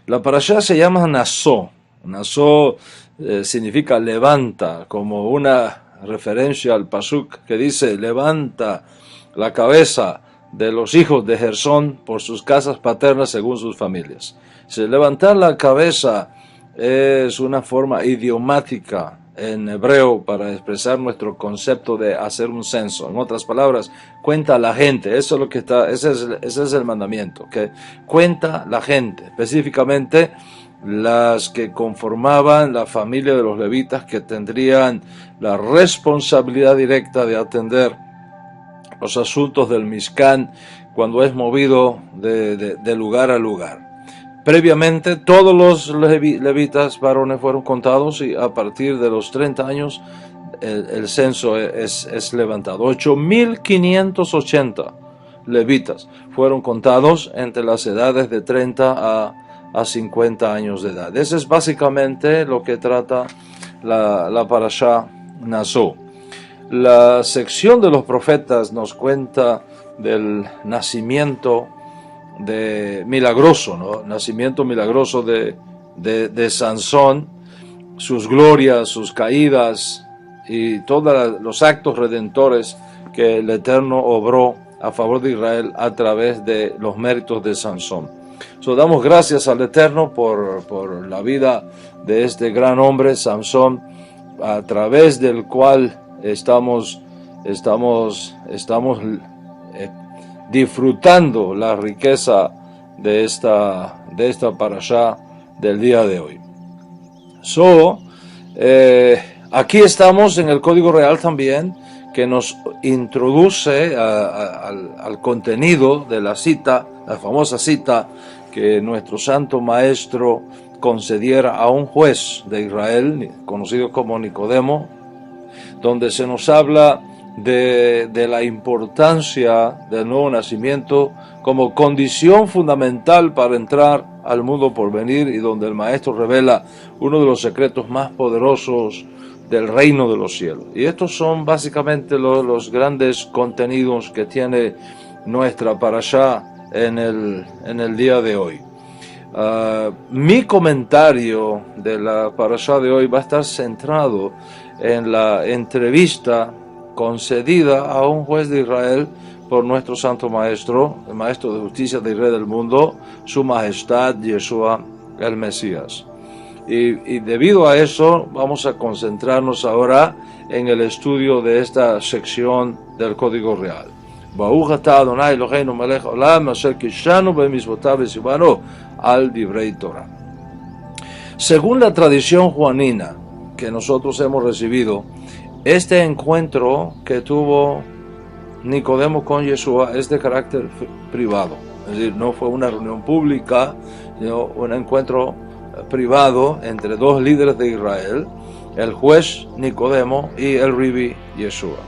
La parashá se llama Nasó. Nasó significa levanta, como una referencia al pasuk que dice levanta la cabeza de los hijos de Gersón por sus casas paternas según sus familias. Levantar la cabeza es una forma idiomática en hebreo para expresar nuestro concepto de hacer un censo. En otras palabras, cuenta la gente. Eso es lo que está, ese es el mandamiento, que cuenta la gente, específicamente las que conformaban la familia de los levitas, que tendrían la responsabilidad directa de atender los asuntos del Mishkan cuando es movido de lugar a lugar. Previamente, todos los levitas varones fueron contados y a partir de los 30 años el censo es levantado. 8.580 levitas fueron contados entre las edades de 30 a 50 años de edad. Ese es básicamente lo que trata la parashá Nasó. La sección de los profetas nos cuenta del nacimiento milagroso, ¿no? Nacimiento milagroso de Sansón, sus glorias, sus caídas y todos los actos redentores que el Eterno obró a favor de Israel a través de los méritos de Sansón. Damos gracias al Eterno por la vida de este gran hombre, Sansón, a través del cual estamos disfrutando la riqueza de esta parashá del día de hoy. Aquí estamos en el Código Real también, que nos introduce al contenido de la cita, la famosa cita que nuestro Santo Maestro concediera a un juez de Israel, conocido como Nicodemo, donde se nos habla de la importancia del nuevo nacimiento como condición fundamental para entrar al mundo por venir, y donde el Maestro revela uno de los secretos más poderosos del reino de los cielos. Y estos son básicamente los grandes contenidos que tiene nuestra parashá en el día de hoy. Mi comentario de la parashá de hoy va a estar centrado en la entrevista concedida a un juez de Israel por nuestro Santo Maestro, el Maestro de Justicia del Rey del Mundo, Su Majestad Yeshua el Mesías. Y debido a eso vamos a concentrarnos ahora en el estudio de esta sección del Código Real. Baruch atah Adonai Eloheinu melech haolam asher kishanu b'mitzvotav v'tzivanu al divrei Torah. Según la tradición juanina que nosotros hemos recibido, este encuentro que tuvo Nicodemo con Yeshua es de carácter privado, es decir, no fue una reunión pública, sino un encuentro privado entre dos líderes de Israel, el juez Nicodemo y el Rabí Yeshua.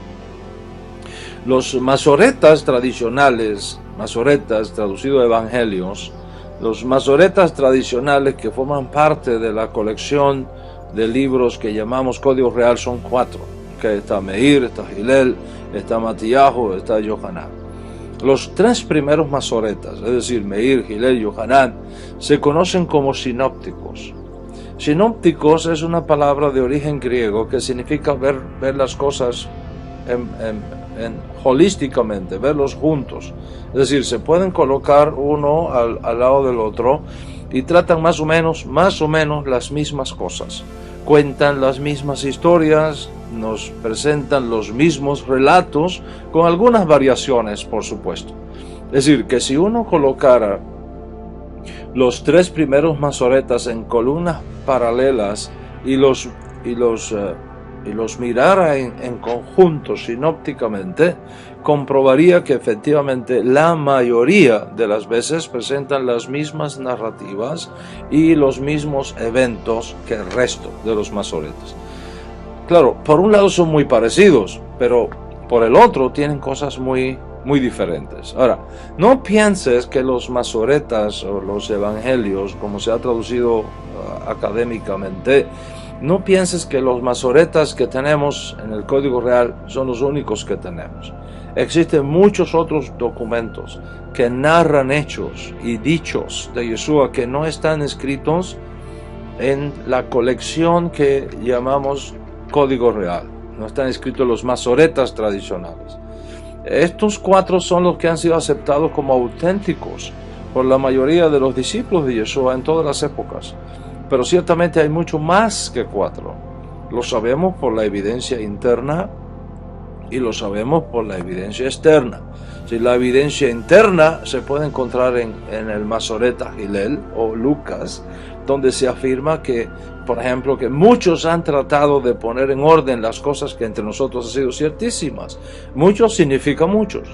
Los masoretas tradicionales, masoretas traducido evangelios, los masoretas tradicionales que forman parte de la colección de libros que llamamos Código Real son 4, que está Meir, está Hillel, está Matías, está Yohanan. Los 3 primeros masoretas, es decir, Meir, Hillel y Yohanan, se conocen como sinópticos. Sinópticos es una palabra de origen griego que significa ver las cosas holísticamente, verlos juntos. Es decir, se pueden colocar uno al lado del otro y tratan más o menos las mismas cosas. Cuentan las mismas historias, nos presentan los mismos relatos, con algunas variaciones, por supuesto. Es decir, que si uno colocara los 3 primeros masoretas en columnas paralelas y los mirara en conjunto sinópticamente, comprobaría que efectivamente la mayoría de las veces presentan las mismas narrativas y los mismos eventos que el resto de los masoretas. Claro, por un lado son muy parecidos, pero por el otro tienen cosas muy diferentes. Ahora, no pienses que los masoretas o los evangelios, como se ha traducido académicamente, no pienses que los masoretas que tenemos en el Código Real son los únicos que tenemos. Existen muchos otros documentos que narran hechos y dichos de Yeshua que no están escritos en la colección que llamamos Código Real. No están escritos los masoretas tradicionales. Estos 4 son los que han sido aceptados como auténticos por la mayoría de los discípulos de Yeshua en todas las épocas. Pero ciertamente hay mucho más que 4. Lo sabemos por la evidencia interna y lo sabemos por la evidencia externa. Si la evidencia interna se puede encontrar en el Masoreta Hillel o Lucas, donde se afirma que, por ejemplo, que muchos han tratado de poner en orden las cosas que entre nosotros han sido ciertísimas. Muchos significa muchos,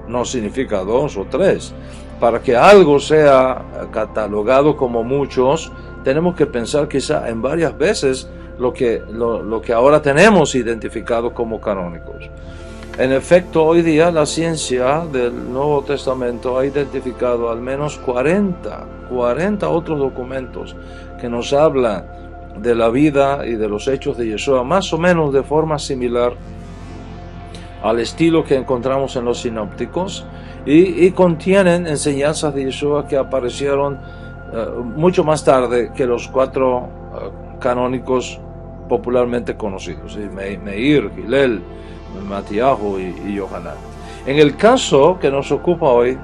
no significa 2 o 3. Para que algo sea catalogado como muchos, tenemos que pensar quizá en varias veces lo que ahora tenemos identificado como canónicos. En efecto, hoy día la ciencia del Nuevo Testamento ha identificado al menos 40 otros documentos que nos hablan de la vida y de los hechos de Yeshua, más o menos de forma similar al estilo que encontramos en los sinópticos, y contienen enseñanzas de Yeshua que aparecieron mucho más tarde que los 4 canónicos popularmente conocidos, Meir, Hillel, Matiahu y Yohanan. En el caso que nos ocupa hoy,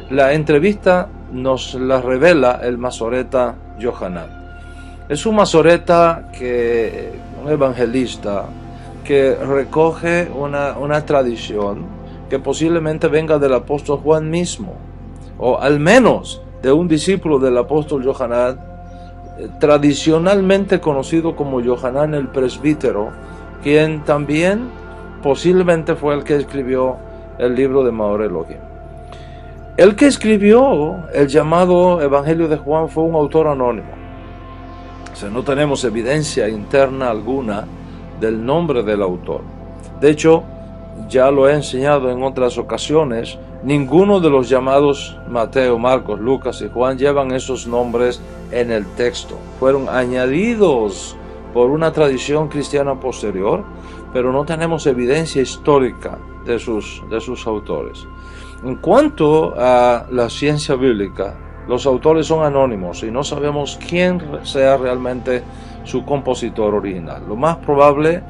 la entrevista nos la revela el masoreta Yohanan. Es un masoreta, un evangelista, que recoge una tradición que posiblemente venga del apóstol Juan mismo, o al menos de un discípulo del apóstol Yohanan, tradicionalmente conocido como Yohanan el presbítero, quien también posiblemente fue el que escribió el libro de Maor Elohim. El que escribió el llamado Evangelio de Juan fue un autor anónimo. O sea, no tenemos evidencia interna alguna del nombre del autor. De hecho, ya lo he enseñado en otras ocasiones, ninguno de los llamados Mateo, Marcos, Lucas y Juan llevan esos nombres en el texto. Fueron añadidos por una tradición cristiana posterior, pero no tenemos evidencia histórica de sus autores. En cuanto a la ciencia bíblica, los autores son anónimos y no sabemos quién sea realmente su compositor original. Lo más probable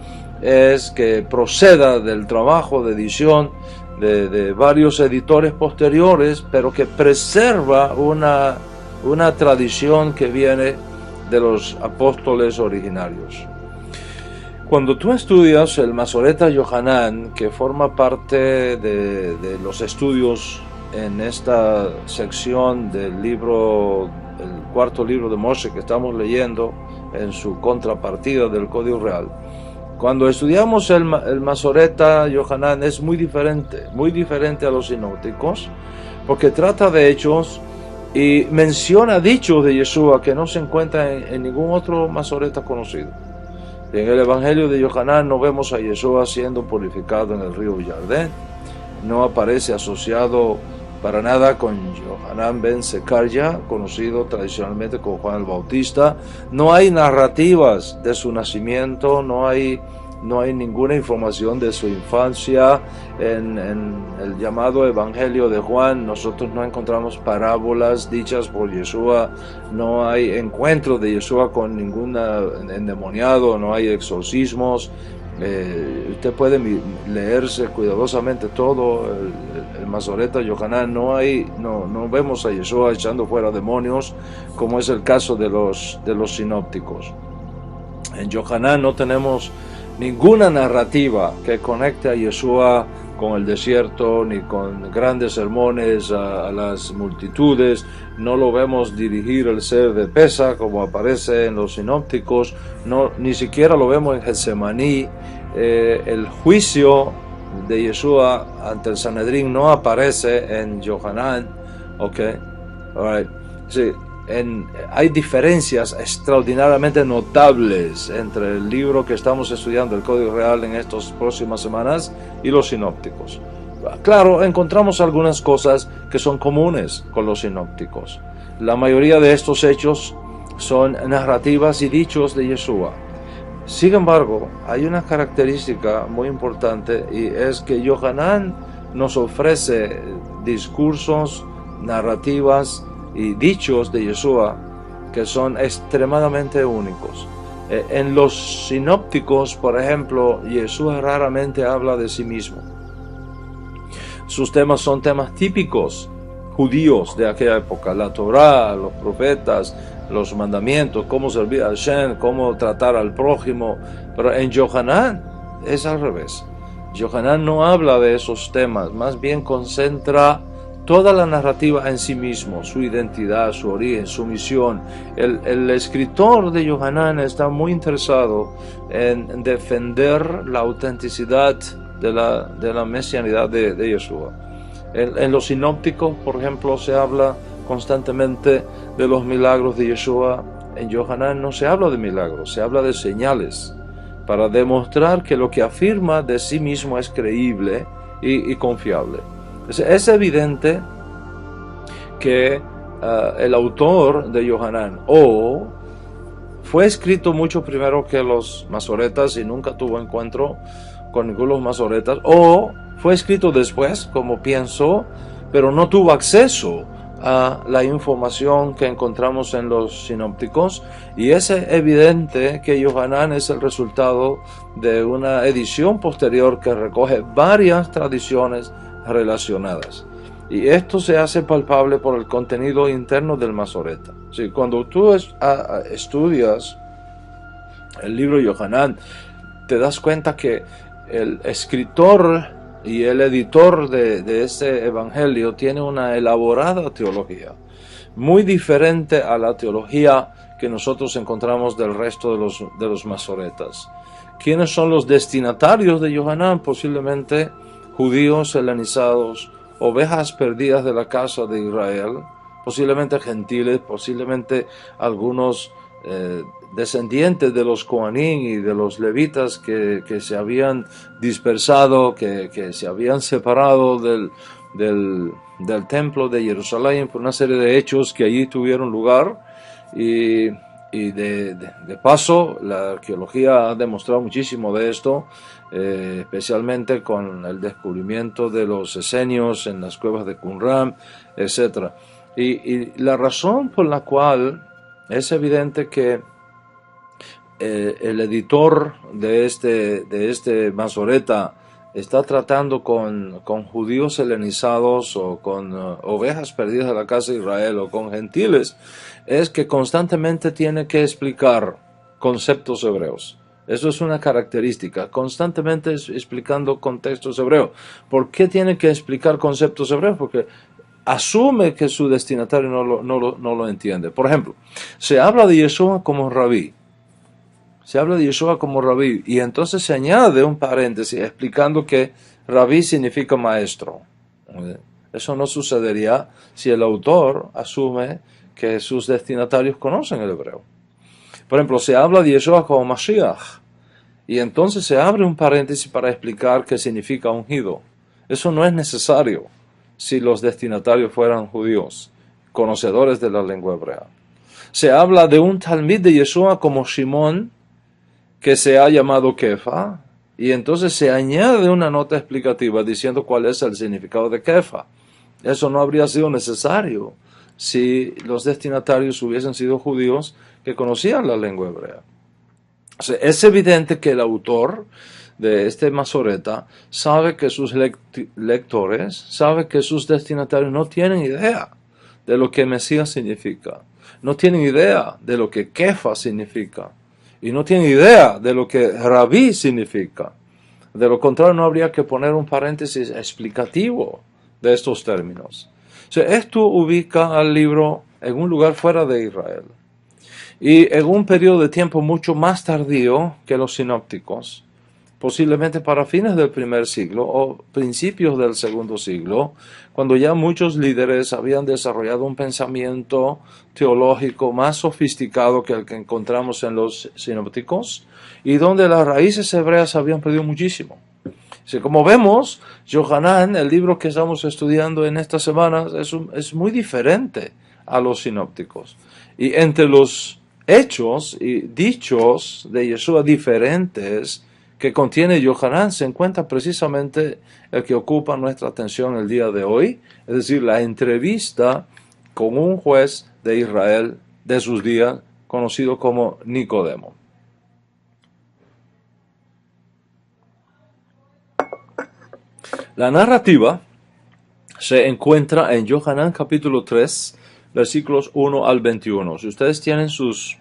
es que proceda del trabajo de edición de varios editores posteriores, pero que preserva una tradición que viene de los apóstoles originarios. Cuando tú estudias el Masoreta Yohanan, que forma parte de los estudios en esta sección del libro, el 4º libro de Moshe que estamos leyendo en su contrapartida del Código Real, cuando estudiamos el Masoreta Yohanan es muy diferente a los sinópticos, porque trata de hechos y menciona dichos de Yeshua que no se encuentran en ningún otro Masoreta conocido. En el Evangelio de Yohanan no vemos a Yeshua siendo purificado en el río Jardén, no aparece asociado para nada con Yohanan ben Zecaria, conocido tradicionalmente como Juan el Bautista. No hay narrativas de su nacimiento, no hay ninguna información de su infancia. En el llamado Evangelio de Juan nosotros no encontramos parábolas dichas por Yeshua, no hay encuentros de Yeshua con ningún endemoniado, no hay exorcismos. Usted puede leerse cuidadosamente todo el Masoreta Yohanan. No vemos a Yeshua echando fuera demonios, como es el caso de los sinópticos. En Yohanan no tenemos ninguna narrativa que conecte a Yeshua con el desierto, ni con grandes sermones a las multitudes. No lo vemos dirigir el ser de Pesa como aparece en los sinópticos, ni siquiera lo vemos en Getsemaní. El juicio de Yeshua ante el Sanedrín no aparece en Yohanan. Sí, hay diferencias extraordinariamente notables entre el libro que estamos estudiando, el Código Real, en estas próximas semanas, y los sinópticos. Claro, encontramos algunas cosas que son comunes con los sinópticos. La mayoría de estos hechos son narrativas y dichos de Yeshua. Sin embargo, hay una característica muy importante y es que Yohanan nos ofrece discursos, narrativas y dichos de Yeshua que son extremadamente únicos. En los sinópticos, por ejemplo, Yeshua raramente habla de sí mismo. Sus temas son temas típicos judíos de aquella época: la Torá, los profetas, los mandamientos, cómo servir a Hashem, cómo tratar al prójimo. Pero en Yohanan es al revés. Yohanan no habla de esos temas, más bien concentra toda la narrativa en sí mismo, su identidad, su origen, su misión. El escritor de Yohanan está muy interesado en defender la autenticidad de la mesianidad de Yeshua. En los sinópticos, por ejemplo, se habla constantemente de los milagros de Yeshua. En Yohanan no se habla de milagros, se habla de señales, para demostrar que lo que afirma de sí mismo es creíble y confiable. Es evidente que el autor de Yohanan o fue escrito mucho primero que los masoretas y nunca tuvo encuentro con ninguno de los masoretas, o fue escrito después, como pienso, pero no tuvo acceso a la información que encontramos en los sinópticos, y es evidente que Yohanan es el resultado de una edición posterior que recoge varias tradiciones relacionadas, y esto se hace palpable por el contenido interno del masoreta. Sí, cuando tú estudias el libro Yohanan, te das cuenta que el escritor y el editor de este evangelio tiene una elaborada teología, muy diferente a la teología que nosotros encontramos del resto de los masoretas. ¿Quiénes son los destinatarios de Yohanan? Posiblemente judíos helenizados, ovejas perdidas de la casa de Israel, posiblemente gentiles, posiblemente algunos descendientes de los Coanín y de los levitas que se habían dispersado, que se habían separado del templo de Jerusalén por una serie de hechos que allí tuvieron lugar, y de paso la arqueología ha demostrado muchísimo de esto, especialmente con el descubrimiento de los esenios en las cuevas de Qumran, etc. Y la razón por la cual es evidente que el editor de este masoreta está tratando con judíos helenizados o con ovejas perdidas de la casa de Israel o con gentiles, es que constantemente tiene que explicar conceptos hebreos. Eso es una característica, constantemente explicando contextos hebreos. ¿Por qué tiene que explicar conceptos hebreos? Porque asume que su destinatario no lo entiende. Por ejemplo, se habla de Yeshua como rabí. Se habla de Yeshua como rabí, y entonces se añade un paréntesis explicando que rabí significa maestro. Eso no sucedería si el autor asume que sus destinatarios conocen el hebreo. Por ejemplo, se habla de Yeshua como Mashiach, y entonces se abre un paréntesis para explicar qué significa ungido. Eso no es necesario si los destinatarios fueran judíos, conocedores de la lengua hebrea. Se habla de un talmid de Yeshua como Shimón, que se ha llamado Kefa, y entonces se añade una nota explicativa diciendo cuál es el significado de Kefa. Eso no habría sido necesario si los destinatarios hubiesen sido judíos que conocían la lengua hebrea. O sea, es evidente que el autor de este masoreta sabe que sus lectores, sabe que sus destinatarios no tienen idea de lo que Mesías significa, no tienen idea de lo que Kefa significa, y no tienen idea de lo que rabí significa. De lo contrario, no habría que poner un paréntesis explicativo de estos términos. O sea, esto ubica al libro en un lugar fuera de Israel, y en un periodo de tiempo mucho más tardío que los sinópticos, posiblemente para fines del primer siglo o principios del segundo siglo, cuando ya muchos líderes habían desarrollado un pensamiento teológico más sofisticado que el que encontramos en los sinópticos, y donde las raíces hebreas habían perdido muchísimo. Así, como vemos, Yohanan, el libro que estamos estudiando en estas semanas, es muy diferente a los sinópticos. Y entre los hechos y dichos de Yeshua diferentes que contiene Yohanan se encuentra precisamente el que ocupa nuestra atención el día de hoy, es decir, la entrevista con un juez de Israel de sus días, conocido como Nicodemo. La narrativa se encuentra en Yohanan capítulo 3, versículos 1 al 21. Si ustedes tienen sus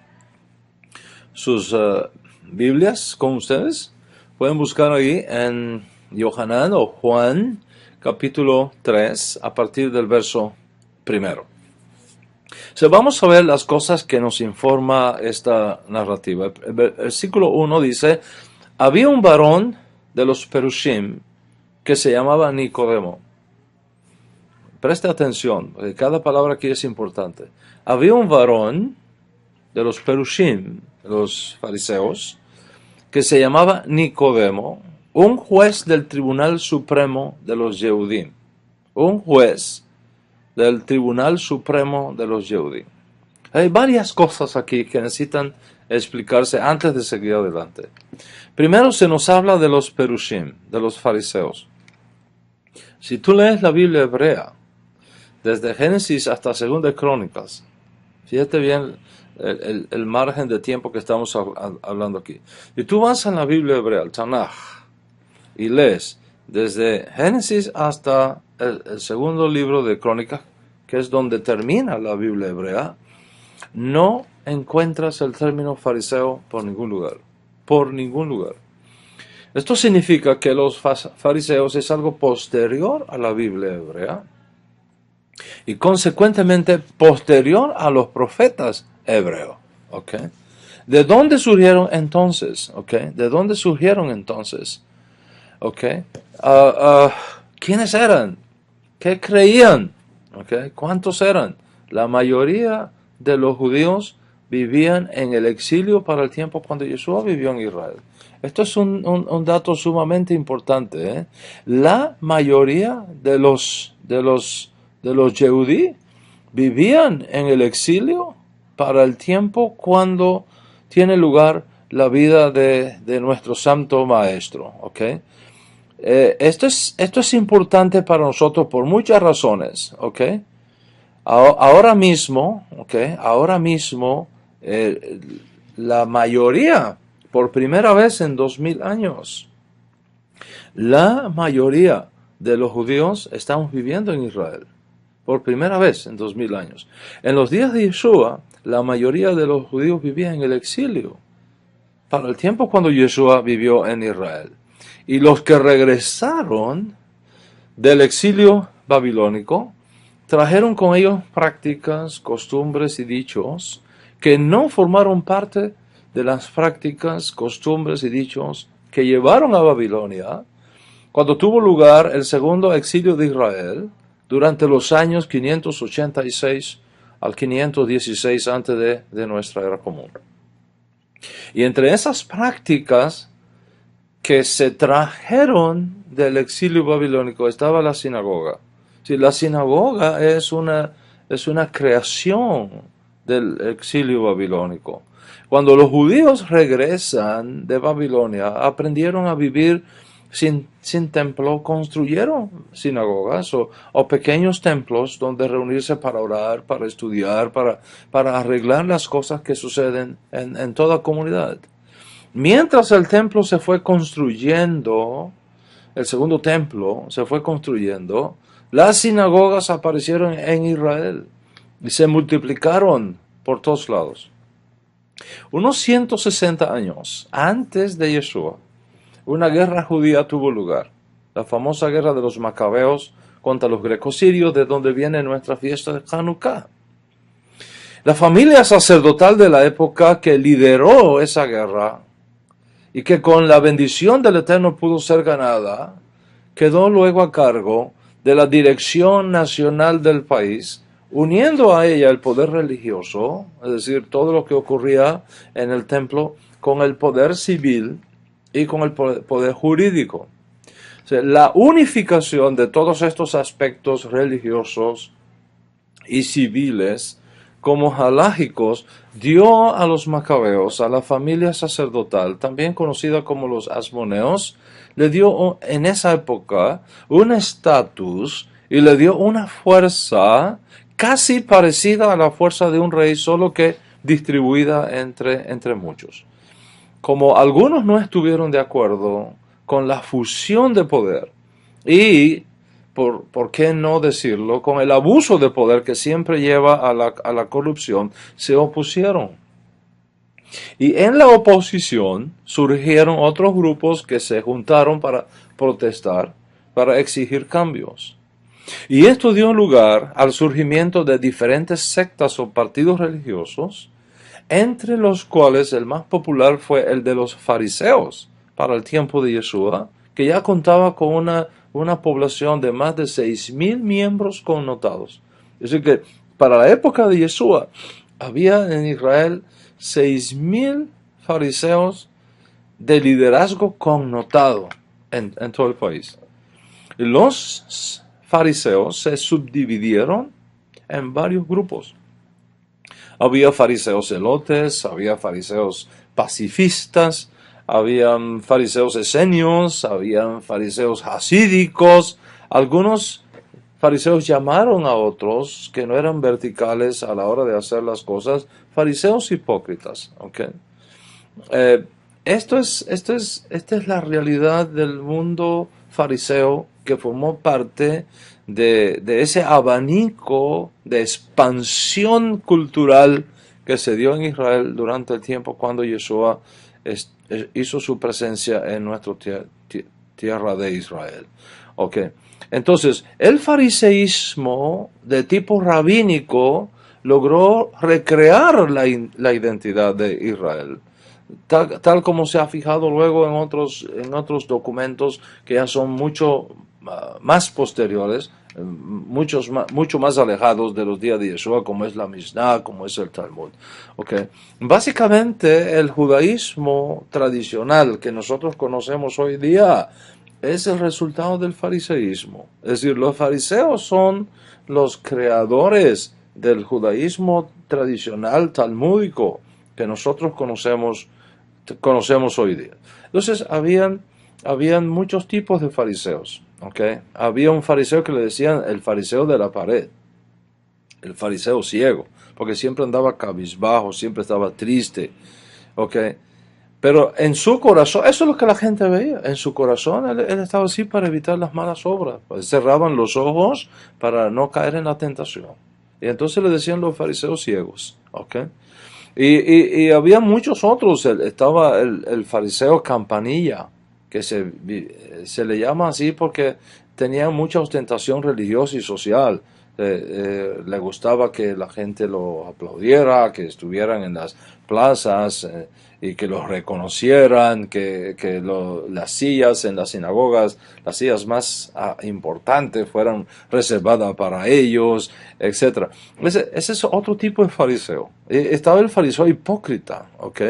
Biblias con ustedes, pueden buscar ahí en Yohanan o Juan capítulo 3 a partir del verso 1. Vamos a ver las cosas que nos informa esta narrativa. El versículo 1 dice: había un varón de los Perushim que se llamaba Nicodemo. Preste atención, porque cada palabra aquí es importante. Había un varón de los Perushim, los fariseos, que se llamaba Nicodemo, un juez del Tribunal Supremo de los Yehudim. Un juez del Tribunal Supremo de los Yehudim. Hay varias cosas aquí que necesitan explicarse antes de seguir adelante. Primero se nos habla de los Perushim, de los fariseos. Si tú lees la Biblia hebrea, desde Génesis hasta Segunda de Crónicas, fíjate bien el margen de tiempo que estamos hablando aquí. Y tú vas en la Biblia hebrea, el Tanaj, y lees desde Génesis hasta el segundo libro de Crónicas, que es donde termina la Biblia hebrea, no encuentras el término fariseo por ningún lugar. Por ningún lugar. Esto significa que los fariseos es algo posterior a la Biblia hebrea y consecuentemente posterior a los profetas hebreos. ¿Okay? ¿De dónde surgieron entonces? ¿Okay? ¿De dónde surgieron entonces? ¿Okay? ¿Quiénes eran? ¿Qué creían? ¿Okay? ¿Cuántos eran? La mayoría de los judíos vivían en el exilio para el tiempo cuando Yeshua vivió en Israel. Esto es un dato sumamente importante, ¿eh? La mayoría de los Yehudí vivían en el exilio para el tiempo cuando tiene lugar la vida de nuestro Santo Maestro. ¿Okay? Esto es importante para nosotros por muchas razones. ¿Okay? Ahora mismo, la mayoría, por primera vez en 2000 años, la mayoría de los judíos estamos viviendo en Israel. Por primera vez en 2000 años. En los días de Yeshua, la mayoría de los judíos vivían en el exilio, para el tiempo cuando Yeshua vivió en Israel. Y los que regresaron del exilio babilónico, trajeron con ellos prácticas, costumbres y dichos que no formaron parte de las prácticas, costumbres y dichos que llevaron a Babilonia cuando tuvo lugar el segundo exilio de Israel durante los años 586 al 516 antes de nuestra era común. Y entre esas prácticas que se trajeron del exilio babilónico estaba la sinagoga. Sí, la sinagoga es una creación del exilio babilónico. Cuando los judíos regresan de Babilonia, aprendieron a vivir sin templo, construyeron sinagogas o pequeños templos donde reunirse para orar, para estudiar, para arreglar las cosas que suceden en toda comunidad. Mientras el templo se fue construyendo, el segundo templo se fue construyendo, las sinagogas aparecieron en Israel y se multiplicaron por todos lados. Unos 160 años antes de Yeshua, una guerra judía tuvo lugar, la famosa guerra de los macabeos contra los grecosirios, de donde viene nuestra fiesta de Hanukkah. La familia sacerdotal de la época que lideró esa guerra y que con la bendición del Eterno pudo ser ganada, quedó luego a cargo de la dirección nacional del país, uniendo a ella el poder religioso, es decir, todo lo que ocurría en el templo, con el poder civil y con el poder jurídico. O sea, la unificación de todos estos aspectos religiosos y civiles como halágicos, dio a los macabeos, a la familia sacerdotal, también conocida como los asmoneos, le dio en esa época un estatus y le dio una fuerza casi parecida a la fuerza de un rey, solo que distribuida entre muchos. Como algunos no estuvieron de acuerdo con la fusión de poder y, por qué no decirlo, con el abuso de poder que siempre lleva a la corrupción, se opusieron. Y en la oposición surgieron otros grupos que se juntaron para protestar, para exigir cambios. Y esto dio lugar al surgimiento de diferentes sectas o partidos religiosos, entre los cuales el más popular fue el de los fariseos para el tiempo de Yeshua, que ya contaba con una población de más de 6,000 miembros connotados. Es decir, que para la época de Yeshua había en Israel 6,000 fariseos de liderazgo connotado en todo el país. Y los fariseos se subdividieron en varios grupos. Había fariseos celotes, había fariseos pacifistas, habían fariseos esenios, habían fariseos hasídicos. Algunos fariseos llamaron a otros que no eran verticales a la hora de hacer las cosas, fariseos hipócritas. ¿Okay? Esta es la realidad del mundo fariseo que formó parte de ese abanico de expansión cultural que se dio en Israel durante el tiempo cuando Yeshua hizo su presencia en nuestra tierra de Israel. Okay. Entonces, el fariseísmo de tipo rabínico logró recrear la identidad de Israel. Tal como se ha fijado luego en otros documentos que ya son mucho más posteriores, mucho más alejados de los días de Yeshua, como es la Mishnah, como es el Talmud. Okay. Básicamente, el judaísmo tradicional que nosotros conocemos hoy día es el resultado del fariseísmo. Es decir, los fariseos son los creadores del judaísmo tradicional talmúdico que nosotros conocemos hoy día. Entonces, habían muchos tipos de fariseos. ¿Okay? Había un fariseo que le decían el fariseo de la pared, el fariseo ciego, porque siempre andaba cabizbajo, siempre estaba triste. ¿Okay? Pero en su corazón, eso es lo que la gente veía, en su corazón él estaba así para evitar las malas obras, pues cerraban los ojos para no caer en la tentación. Y entonces le decían los fariseos ciegos. ¿Okay? Y había muchos otros. Estaba el fariseo campanilla, que se le llama así porque tenía mucha ostentación religiosa y social. Le gustaba que la gente lo aplaudiera, que estuvieran en las plazas y que los reconocieran, que las sillas en las sinagogas, las sillas más importantes fueran reservadas para ellos, etc. Ese es otro tipo de fariseo. Estaba el fariseo hipócrita, ¿ok?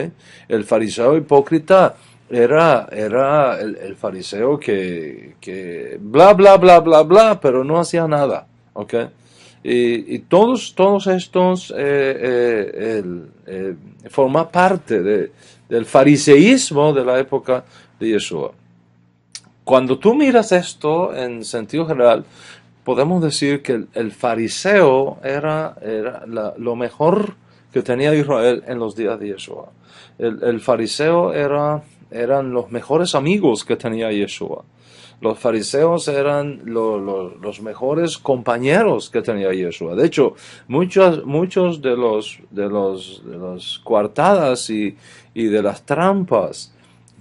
El fariseo hipócrita era el fariseo que bla, bla, bla, bla, bla, pero no hacía nada, ¿ok? Y todos estos forman parte del fariseísmo de la época de Yeshua. Cuando tú miras esto en sentido general, podemos decir que el fariseo era lo mejor que tenía Israel en los días de Yeshua. El fariseo eran los mejores amigos que tenía Yeshua. Los fariseos eran los mejores compañeros que tenía Yeshua. De hecho, muchos de los coartadas y de las trampas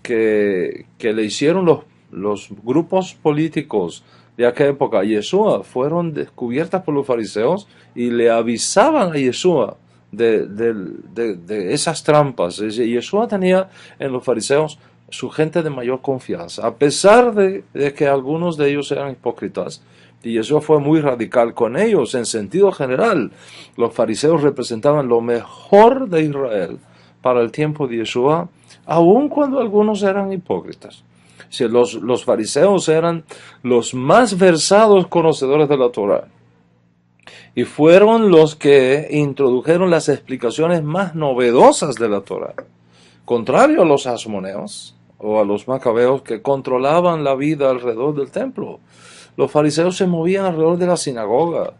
que le hicieron los grupos políticos de aquella época a Yeshua fueron descubiertas por los fariseos y le avisaban a Yeshua de esas trampas. Yeshua tenía en los fariseos su gente de mayor confianza, a pesar de que algunos de ellos eran hipócritas. Y Yeshua fue muy radical con ellos. En sentido general, los fariseos representaban lo mejor de Israel para el tiempo de Yeshua, aun cuando algunos eran hipócritas. Si los fariseos eran los más versados conocedores de la Torah. y fueron los que introdujeron las explicaciones más novedosas de la Torá. Contrario a los asmoneos o a los macabeos que controlaban la vida alrededor del templo, los fariseos se movían alrededor de la sinagoga,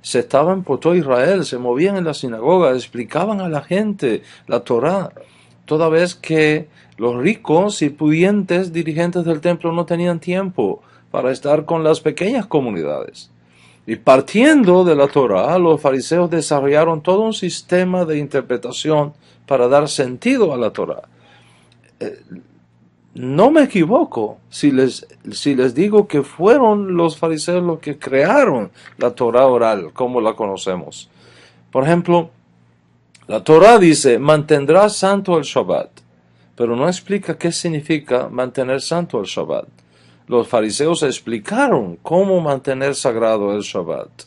se estaban por todo Israel, se movían en la sinagoga, explicaban a la gente la Torá, toda vez que los ricos y pudientes dirigentes del templo no tenían tiempo para estar con las pequeñas comunidades. Y partiendo de la Torá, los fariseos desarrollaron todo un sistema de interpretación para dar sentido a la Torá. No me equivoco si les digo que fueron los fariseos los que crearon la Torá oral, como la conocemos. Por ejemplo, la Torá dice, mantendrás santo el Shabbat, pero no explica qué significa mantener santo el Shabbat. Los fariseos explicaron cómo mantener sagrado el Shabbat.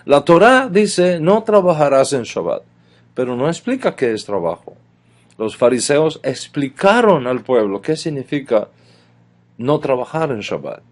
La Torá dice, no trabajarás en Shabbat, pero no explica qué es trabajo. Los fariseos explicaron al pueblo qué significa no trabajar en Shabbat.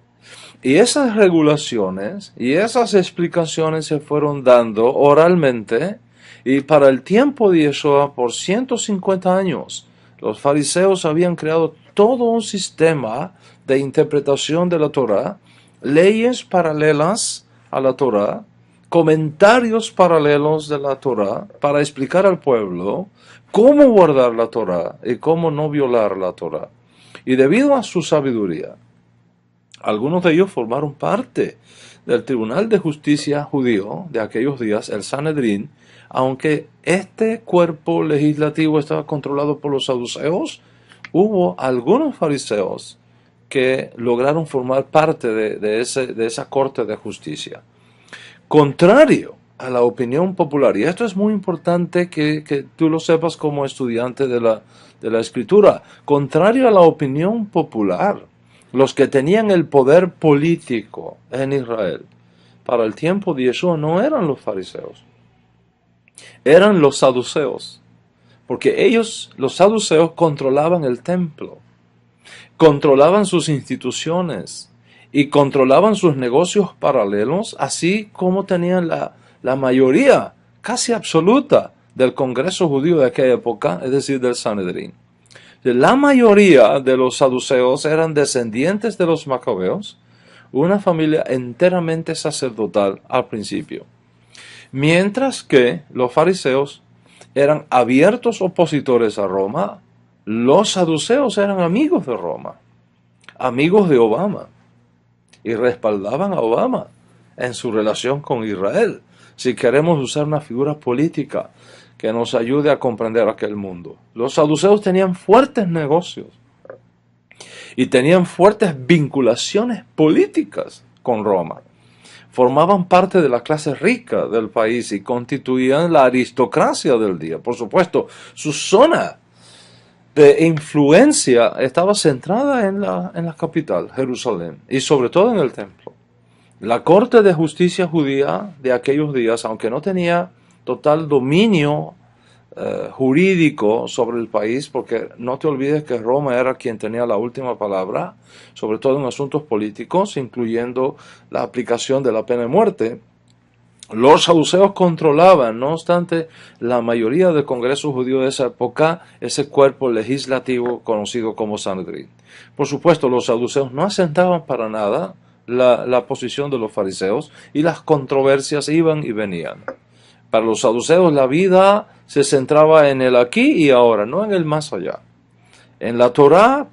Y esas regulaciones y esas explicaciones se fueron dando oralmente, y para el tiempo de Yeshua, por 150 años, los fariseos habían creado todo un sistema de interpretación de la Torá, leyes paralelas a la Torá, comentarios paralelos de la Torá para explicar al pueblo cómo guardar la Torá y cómo no violar la Torá. Y debido a su sabiduría, algunos de ellos formaron parte del Tribunal de Justicia judío de aquellos días, el Sanedrín, aunque este cuerpo legislativo estaba controlado por los saduceos, hubo algunos fariseos que lograron formar parte de esa corte de justicia. Contrario a la opinión popular, y esto es muy importante que tú lo sepas como estudiante de la Escritura, contrario a la opinión popular, los que tenían el poder político en Israel para el tiempo de Yeshua no eran los fariseos, eran los saduceos, porque ellos, los saduceos, controlaban el templo, controlaban sus instituciones y controlaban sus negocios paralelos, así como tenían la mayoría casi absoluta del Congreso judío de aquella época, es decir, del Sanedrín. La mayoría de los saduceos eran descendientes de los macabeos, una familia enteramente sacerdotal al principio, mientras que los fariseos eran abiertos opositores a Roma. Los saduceos eran amigos de Roma, amigos de Obama, y respaldaban a Obama en su relación con Israel, si queremos usar una figura política que nos ayude a comprender aquel mundo. Los saduceos tenían fuertes negocios y tenían fuertes vinculaciones políticas con Roma. Formaban parte de la clase rica del país y constituían la aristocracia del día. Por supuesto, su zona de influencia estaba centrada en la capital, Jerusalén, y sobre todo en el templo. La corte de justicia judía de aquellos días, aunque no tenía total dominio jurídico sobre el país, porque no te olvides que Roma era quien tenía la última palabra, sobre todo en asuntos políticos, incluyendo la aplicación de la pena de muerte. Los saduceos controlaban, no obstante, la mayoría del Congreso judío de esa época, ese cuerpo legislativo conocido como Sanedrín. Por supuesto, los saduceos no asentaban para nada la posición de los fariseos y las controversias iban y venían. Para los saduceos la vida se centraba en el aquí y ahora, no en el más allá. En la Torá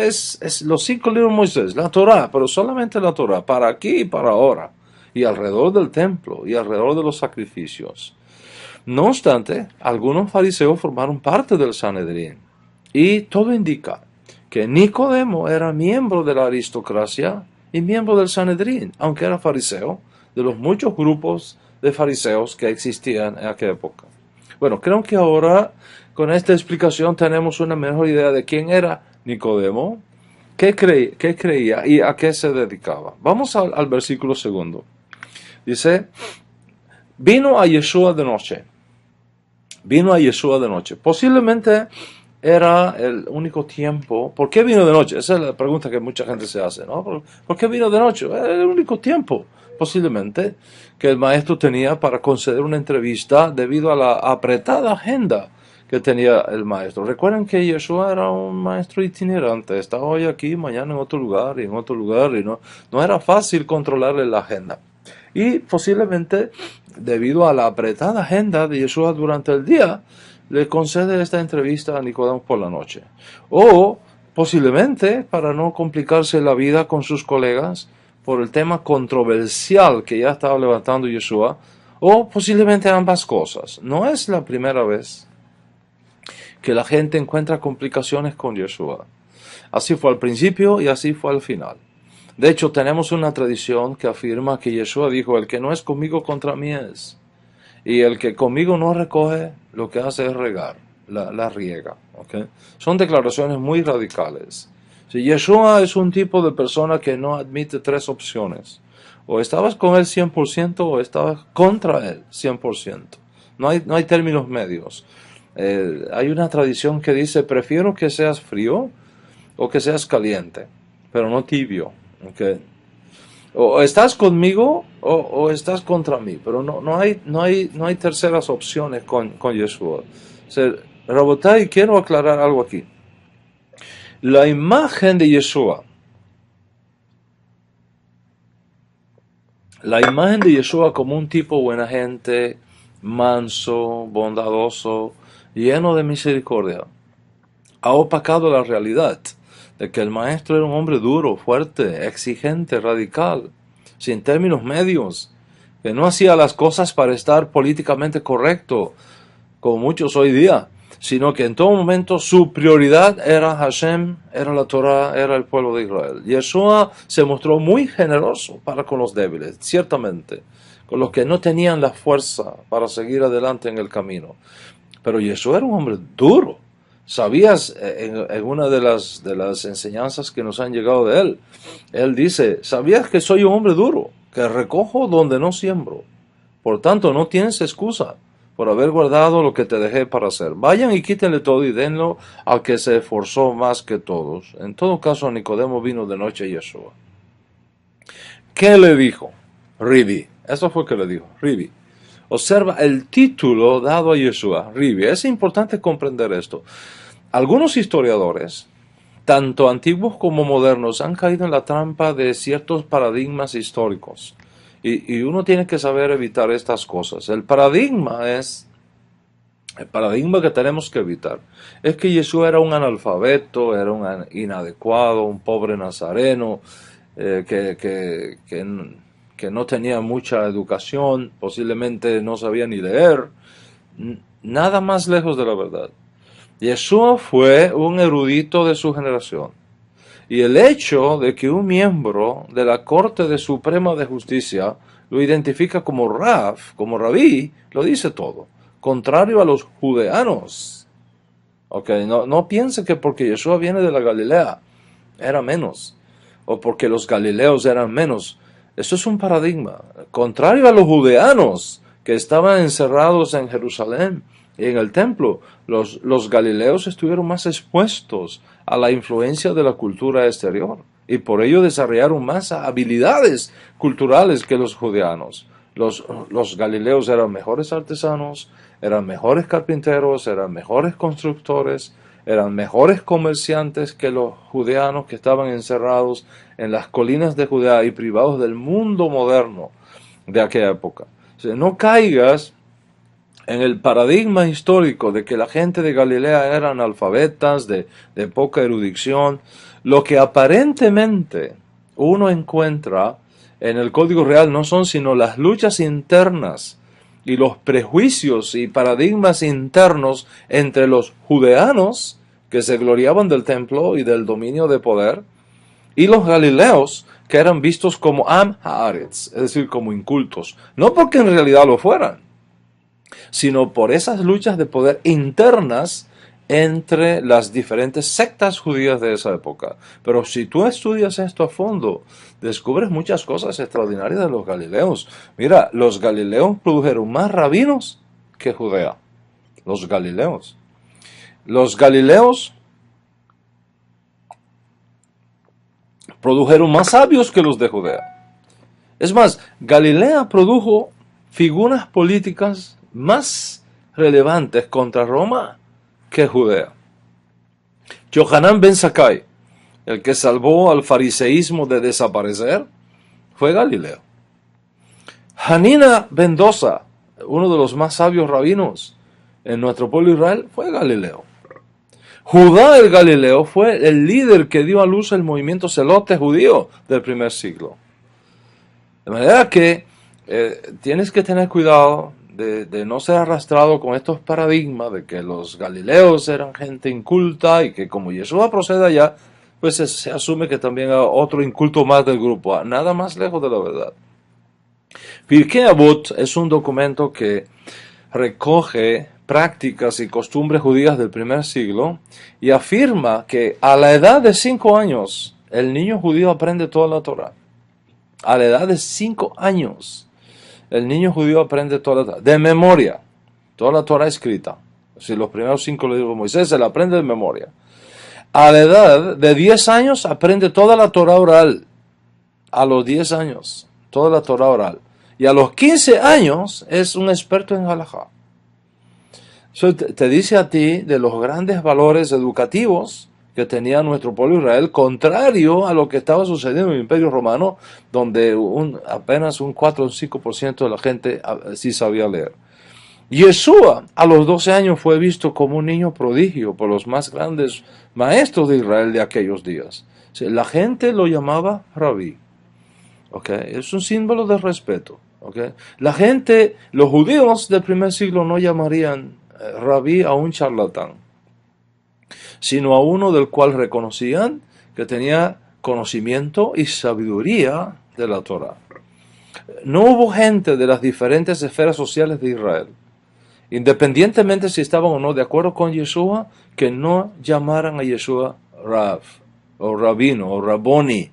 es los 5 libros de Moisés, la Torá, pero solamente la Torá, para aquí y para ahora, y alrededor del templo y alrededor de los sacrificios. No obstante, algunos fariseos formaron parte del Sanedrín, y todo indica que Nicodemo era miembro de la aristocracia y miembro del Sanedrín, aunque era fariseo, de los muchos grupos de fariseos que existían en aquella época. Bueno, creo que ahora con esta explicación tenemos una mejor idea de quién era Nicodemo, qué creía y a qué se dedicaba. Vamos al versículo 2. Dice, vino a Yeshua de noche. Vino a Yeshua de noche. Posiblemente era el único tiempo. ¿Por qué vino de noche? Esa es la pregunta que mucha gente se hace, ¿no? ¿Por qué vino de noche? Era el único tiempo posiblemente, que el maestro tenía para conceder una entrevista debido a la apretada agenda que tenía el maestro. Recuerden que Yeshua era un maestro itinerante, estaba hoy aquí, mañana en otro lugar y en otro lugar, y no era fácil controlarle la agenda. Y posiblemente, debido a la apretada agenda de Yeshua durante el día, le concede esta entrevista a Nicodemo por la noche. O posiblemente, para no complicarse la vida con sus colegas por el tema controversial que ya estaba levantando Yeshua, o posiblemente ambas cosas. No es la primera vez que la gente encuentra complicaciones con Yeshua. Así fue al principio y así fue al final. De hecho, tenemos una tradición que afirma que Yeshua dijo: el que no es conmigo contra mí es. Y el que conmigo no recoge, lo que hace es regar, la riega. ¿Okay? Son declaraciones muy radicales. Si Yeshua es un tipo de persona que no admite tres opciones. O estabas con él 100% o estabas contra él 100%. No hay términos medios. Hay una tradición que dice: prefiero que seas frío o que seas caliente, pero no tibio. ¿Okay? O estás conmigo o estás contra mí, pero no hay terceras opciones con Yeshua. O sea, Rabotai, quiero aclarar algo aquí. La imagen de Yeshua, como un tipo buena gente, manso, bondadoso, lleno de misericordia, ha opacado la realidad de que el maestro era un hombre duro, fuerte, exigente, radical, sin términos medios, que no hacía las cosas para estar políticamente correcto, como muchos hoy día, sino que en todo momento su prioridad era Hashem, era la Torah, era el pueblo de Israel. Yeshua se mostró muy generoso para con los débiles, ciertamente, con los que no tenían la fuerza para seguir adelante en el camino. Pero Yeshua era un hombre duro. ¿Sabías, en una de las enseñanzas que nos han llegado de él dice: ¿sabías que soy un hombre duro, que recojo donde no siembro? Por tanto, no tienes excusa por haber guardado lo que te dejé para hacer. Vayan y quítenle todo y denlo al que se esforzó más que todos. En todo caso, Nicodemo vino de noche a Yeshua. ¿Qué le dijo? Ribi. Eso fue que le dijo, Ribi. Observa el título dado a Yeshua, Ribi. Es importante comprender esto. Algunos historiadores, tanto antiguos como modernos, han caído en la trampa de ciertos paradigmas históricos. Y uno tiene que saber evitar estas cosas. El paradigma que tenemos que evitar es que Yeshua era un analfabeto, era un inadecuado, un pobre nazareno, que no tenía mucha educación, posiblemente no sabía ni leer. Nada más lejos de la verdad. Yeshua fue un erudito de su generación. Y el hecho de que un miembro de la Corte Suprema de Justicia lo identifica como Rav, como rabí, lo dice todo. Contrario a los judeanos. Okay, no piense que porque Yeshua viene de la Galilea era menos. O porque los galileos eran menos. Eso es un paradigma. Contrario a los judeanos que estaban encerrados en Jerusalén y en el templo, los galileos estuvieron más expuestos a la influencia de la cultura exterior y por ello desarrollaron más habilidades culturales que los judeanos. Los galileos eran mejores artesanos, eran mejores carpinteros, eran mejores constructores, eran mejores comerciantes que los judeanos que estaban encerrados en las colinas de Judea y privados del mundo moderno de aquella época. O sea, no caigas en el paradigma histórico de que la gente de Galilea eran analfabetas, de poca erudición. Lo que aparentemente uno encuentra en el Código Real no son sino las luchas internas y los prejuicios y paradigmas internos entre los judeanos, que se gloriaban del templo y del dominio de poder, y los galileos, que eran vistos como Am Haaretz, es decir, como incultos. No porque en realidad lo fueran, sino por esas luchas de poder internas entre las diferentes sectas judías de esa época. Pero si tú estudias esto a fondo, descubres muchas cosas extraordinarias de los galileos. Mira, los galileos produjeron más rabinos que Judea. Los galileos. Los galileos produjeron más sabios que los de Judea. Es más, Galilea produjo figuras políticas más relevantes contra Roma que Judea. Johanan ben Zakkai, el que salvó al fariseísmo de desaparecer, fue Galileo. Hanina ben Dosa, uno de los más sabios rabinos en nuestro pueblo Israel, fue Galileo. Judá el Galileo fue el líder que dio a luz el movimiento celote judío del primer siglo. De manera que tienes que tener cuidado de no ser arrastrado con estos paradigmas de que los galileos eran gente inculta y que como Yeshua procede allá, pues se asume que también hay otro inculto más del grupo. Nada más lejos de la verdad. Pirkei Avot es un documento que recoge prácticas y costumbres judías del primer siglo y afirma que a la edad de 5 años el niño judío aprende toda la Torah. A la edad de 5 años el niño judío aprende toda la Torah, de memoria, toda la Torah escrita. Si los primeros 5 libros de Moisés se la aprende de memoria. A la edad de 10 años aprende toda la Torah oral. A los 10 años, toda la Torah oral. Y a los 15 años es un experto en halajá. Eso te dice a ti de los grandes valores educativos que tenía nuestro pueblo Israel, contrario a lo que estaba sucediendo en el Imperio Romano, donde apenas un 4 o un 5% de la gente sí sabía leer. Yeshua a los 12 años fue visto como un niño prodigio por los más grandes maestros de Israel de aquellos días. La gente lo llamaba rabí. ¿Okay? Es un símbolo de respeto. ¿Okay? La gente, los judíos del primer siglo no llamarían rabí a un charlatán, sino a uno del cual reconocían que tenía conocimiento y sabiduría de la Torah. No hubo gente de las diferentes esferas sociales de Israel, independientemente si estaban o no de acuerdo con Yeshua, que no llamaran a Yeshua Rav, o Rabino, o Raboni,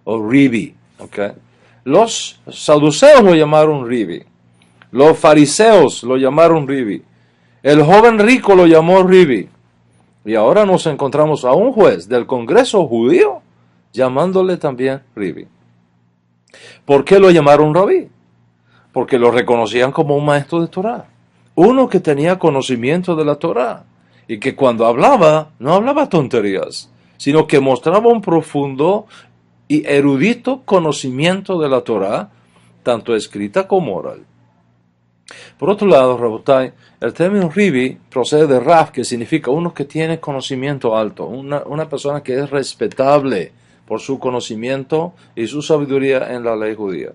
o Ribi. ¿Okay? Los saduceos lo llamaron Ribi, los fariseos lo llamaron Ribi, el joven rico lo llamó Ribi, y ahora nos encontramos a un juez del Congreso judío llamándole también Ribi. ¿Por qué lo llamaron Rabí? Porque lo reconocían como un maestro de Torah, uno que tenía conocimiento de la Torah, y que cuando hablaba, no hablaba tonterías, sino que mostraba un profundo y erudito conocimiento de la Torah, tanto escrita como oral. Por otro lado, Rabotai, el término Ribi procede de Rav, que significa uno que tiene conocimiento alto, una persona que es respetable por su conocimiento y su sabiduría en la ley judía.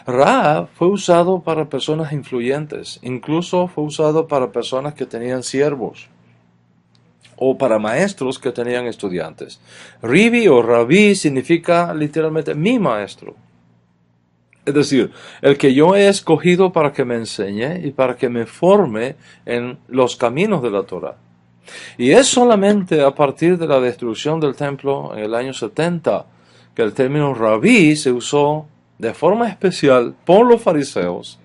Rav fue usado para personas influyentes, incluso fue usado para personas que tenían siervos o para maestros que tenían estudiantes. Ribi o Rabí significa literalmente mi maestro. Es decir, el que yo he escogido para que me enseñe y para que me forme en los caminos de la Torah. Y es solamente a partir de la destrucción del templo en el año 70 que el término rabí se usó de forma especial por los fariseos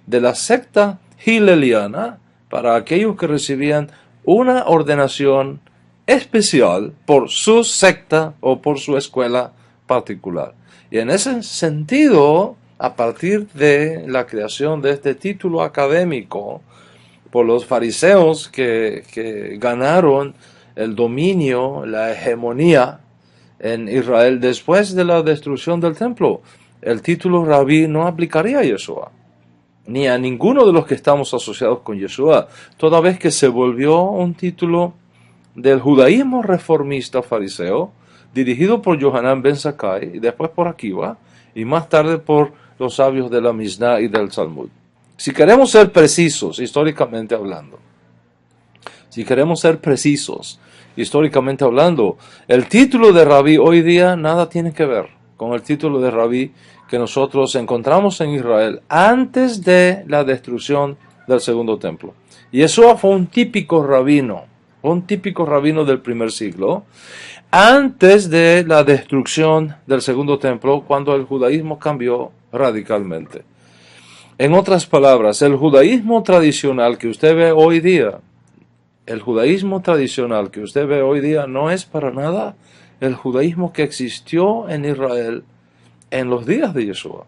de la secta hileliana para aquellos que recibían una ordenación especial por su secta o por su escuela particular. Y en ese sentido, a partir de la creación de este título académico por los fariseos que ganaron el dominio, la hegemonía en Israel después de la destrucción del templo, el título rabí no aplicaría a Yeshua, ni a ninguno de los que estamos asociados con Yeshua, toda vez que se volvió un título del judaísmo reformista fariseo, dirigido por Johanan ben Zakkai, y después por Akiva, y más tarde por los sabios de la Mishnah y del Talmud. Si queremos ser precisos, históricamente hablando, el título de rabí hoy día nada tiene que ver con el título de rabí que nosotros encontramos en Israel antes de la destrucción del segundo templo. Yeshua fue un típico rabino del primer siglo, antes de la destrucción del segundo templo, cuando el judaísmo cambió radicalmente. En otras palabras, el judaísmo tradicional que usted ve hoy día, no es para nada el judaísmo que existió en Israel en los días de Yeshua.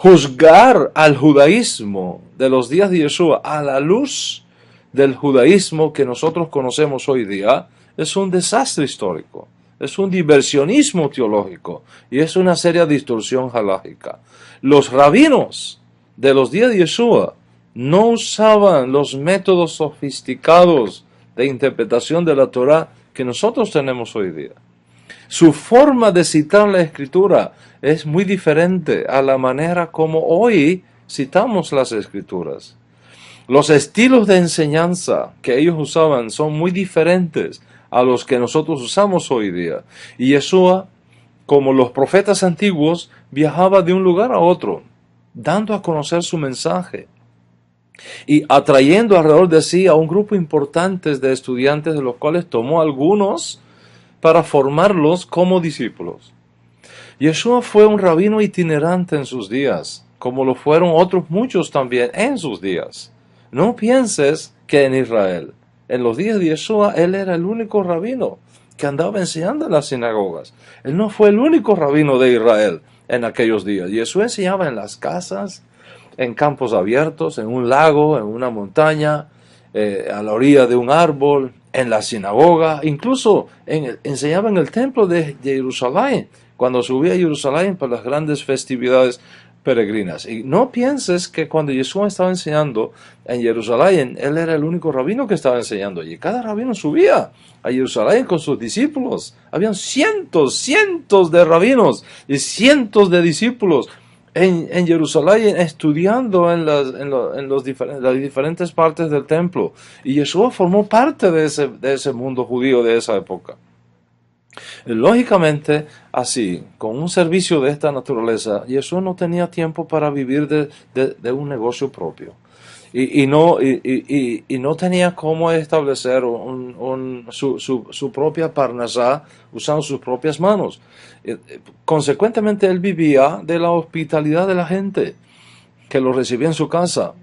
juzgar al judaísmo de los días de Yeshua a la luz del judaísmo que nosotros conocemos hoy día es un desastre histórico, es un diversionismo teológico y es una seria distorsión halálgica. Los rabinos de los días de Yeshua no usaban los métodos sofisticados de interpretación de la Torah que nosotros tenemos hoy día. Su forma de citar la Escritura es muy diferente a la manera como hoy citamos las Escrituras. Los estilos de enseñanza que ellos usaban son muy diferentes a los que nosotros usamos hoy día. Y Yeshua, como los profetas antiguos, viajaba de un lugar a otro, dando a conocer su mensaje y atrayendo alrededor de sí a un grupo importante de estudiantes, de los cuales tomó algunos para formarlos como discípulos. Yeshua fue un rabino itinerante en sus días, como lo fueron otros muchos también en sus días. No pienses que en Israel, en los días de Yeshua, él era el único rabino que andaba enseñando en las sinagogas. Él no fue el único rabino de Israel en aquellos días. Yeshua enseñaba en las casas, en campos abiertos, en un lago, en una montaña, a la orilla de un árbol, en la sinagoga, incluso enseñaba en el templo de Jerusalén, cuando subía a Jerusalén para las grandes festividades peregrinas. Y no pienses que cuando Yeshua estaba enseñando en Jerusalén, él era el único rabino que estaba enseñando allí. Cada rabino subía a Jerusalén con sus discípulos. Habían cientos de rabinos y cientos de discípulos en Jerusalén estudiando en las diferentes partes del templo. Y Yeshua formó parte de ese mundo judío de esa época. Lógicamente, así, con un servicio de esta naturaleza, Yeshua no tenía tiempo para vivir de un negocio propio. Y no tenía cómo establecer su propia parnasá usando sus propias manos. Consecuentemente, él vivía de la hospitalidad de la gente que lo recibía en su casa,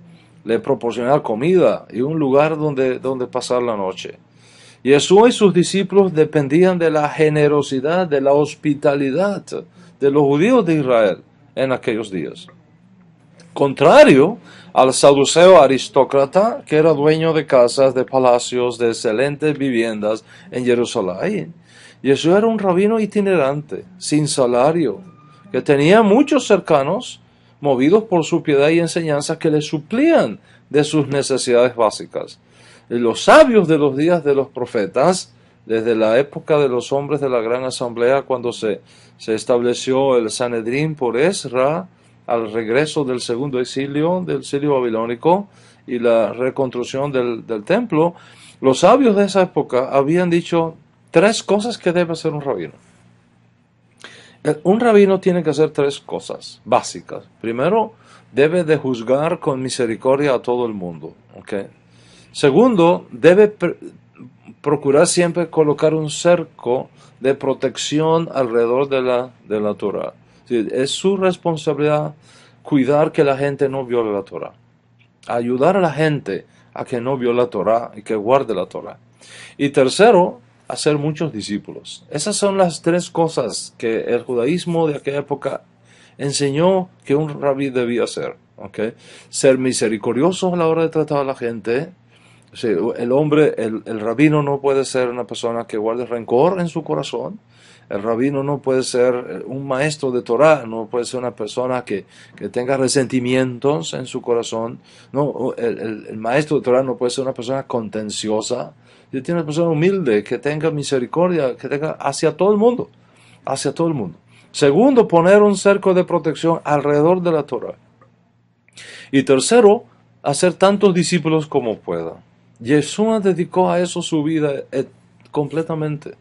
le proporcionaba comida y un lugar donde pasar la noche. Yeshua y sus discípulos dependían de la generosidad, de la hospitalidad de los judíos de Israel en aquellos días. Contrario al saduceo aristócrata que era dueño de casas, de palacios, de excelentes viviendas en Jerusalén, Yeshua era un rabino itinerante, sin salario, que tenía muchos cercanos, movidos por su piedad y enseñanza que le suplían de sus necesidades básicas. Los sabios de los días de los profetas, desde la época de los hombres de la gran asamblea, cuando se estableció el Sanedrín por Ezra, al regreso del segundo exilio, del exilio babilónico y la reconstrucción del templo, los sabios de esa época habían dicho 3 cosas que debe hacer un rabino. Un rabino tiene que hacer 3 cosas básicas. Primero, debe de juzgar con misericordia a todo el mundo. ¿Okay? Segundo, debe procurar siempre colocar un cerco de protección alrededor de la Torah. Es su responsabilidad cuidar que la gente no viole la Torah. Ayudar a la gente a que no viole la Torah y que guarde la Torah. Y tercero, hacer muchos discípulos. Esas son las 3 cosas que el judaísmo de aquella época enseñó que un rabí debía hacer. ¿Okay? Ser misericordioso a la hora de tratar a la gente. Sí, el rabino no puede ser una persona que guarde rencor en su corazón. El rabino no puede ser un maestro de Torah, no puede ser una persona que tenga resentimientos en su corazón. No, el maestro de Torah no puede ser una persona contenciosa. Tiene una persona humilde, que tenga misericordia, que tenga hacia todo el mundo. Hacia todo el mundo. Segundo, poner un cerco de protección alrededor de la Torah. Y tercero, hacer tantos discípulos como pueda. Yeshua dedicó a eso su vida completamente.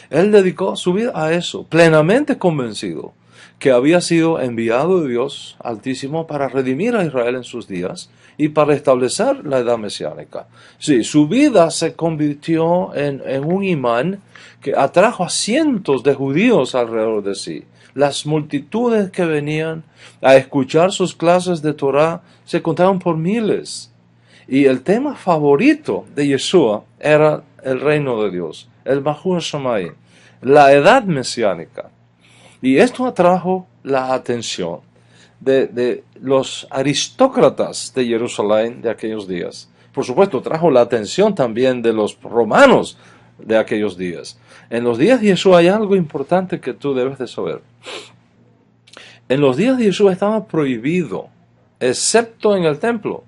Él dedicó su vida a eso, plenamente convencido que había sido enviado de Dios Altísimo para redimir a Israel en sus días y para establecer la edad mesiánica. Sí, su vida se convirtió en un imán que atrajo a cientos de judíos alrededor de sí. Las multitudes que venían a escuchar sus clases de Torah se contaban por miles. Y el tema favorito de Yeshua era el reino de Dios, el Mahur Shamayim, la edad mesiánica. Y esto atrajo la atención de los aristócratas de Jerusalén de aquellos días. Por supuesto, trajo la atención también de los romanos de aquellos días. En los días de Jesús hay algo importante que tú debes de saber. En los días de Jesús estaba prohibido, excepto en el templo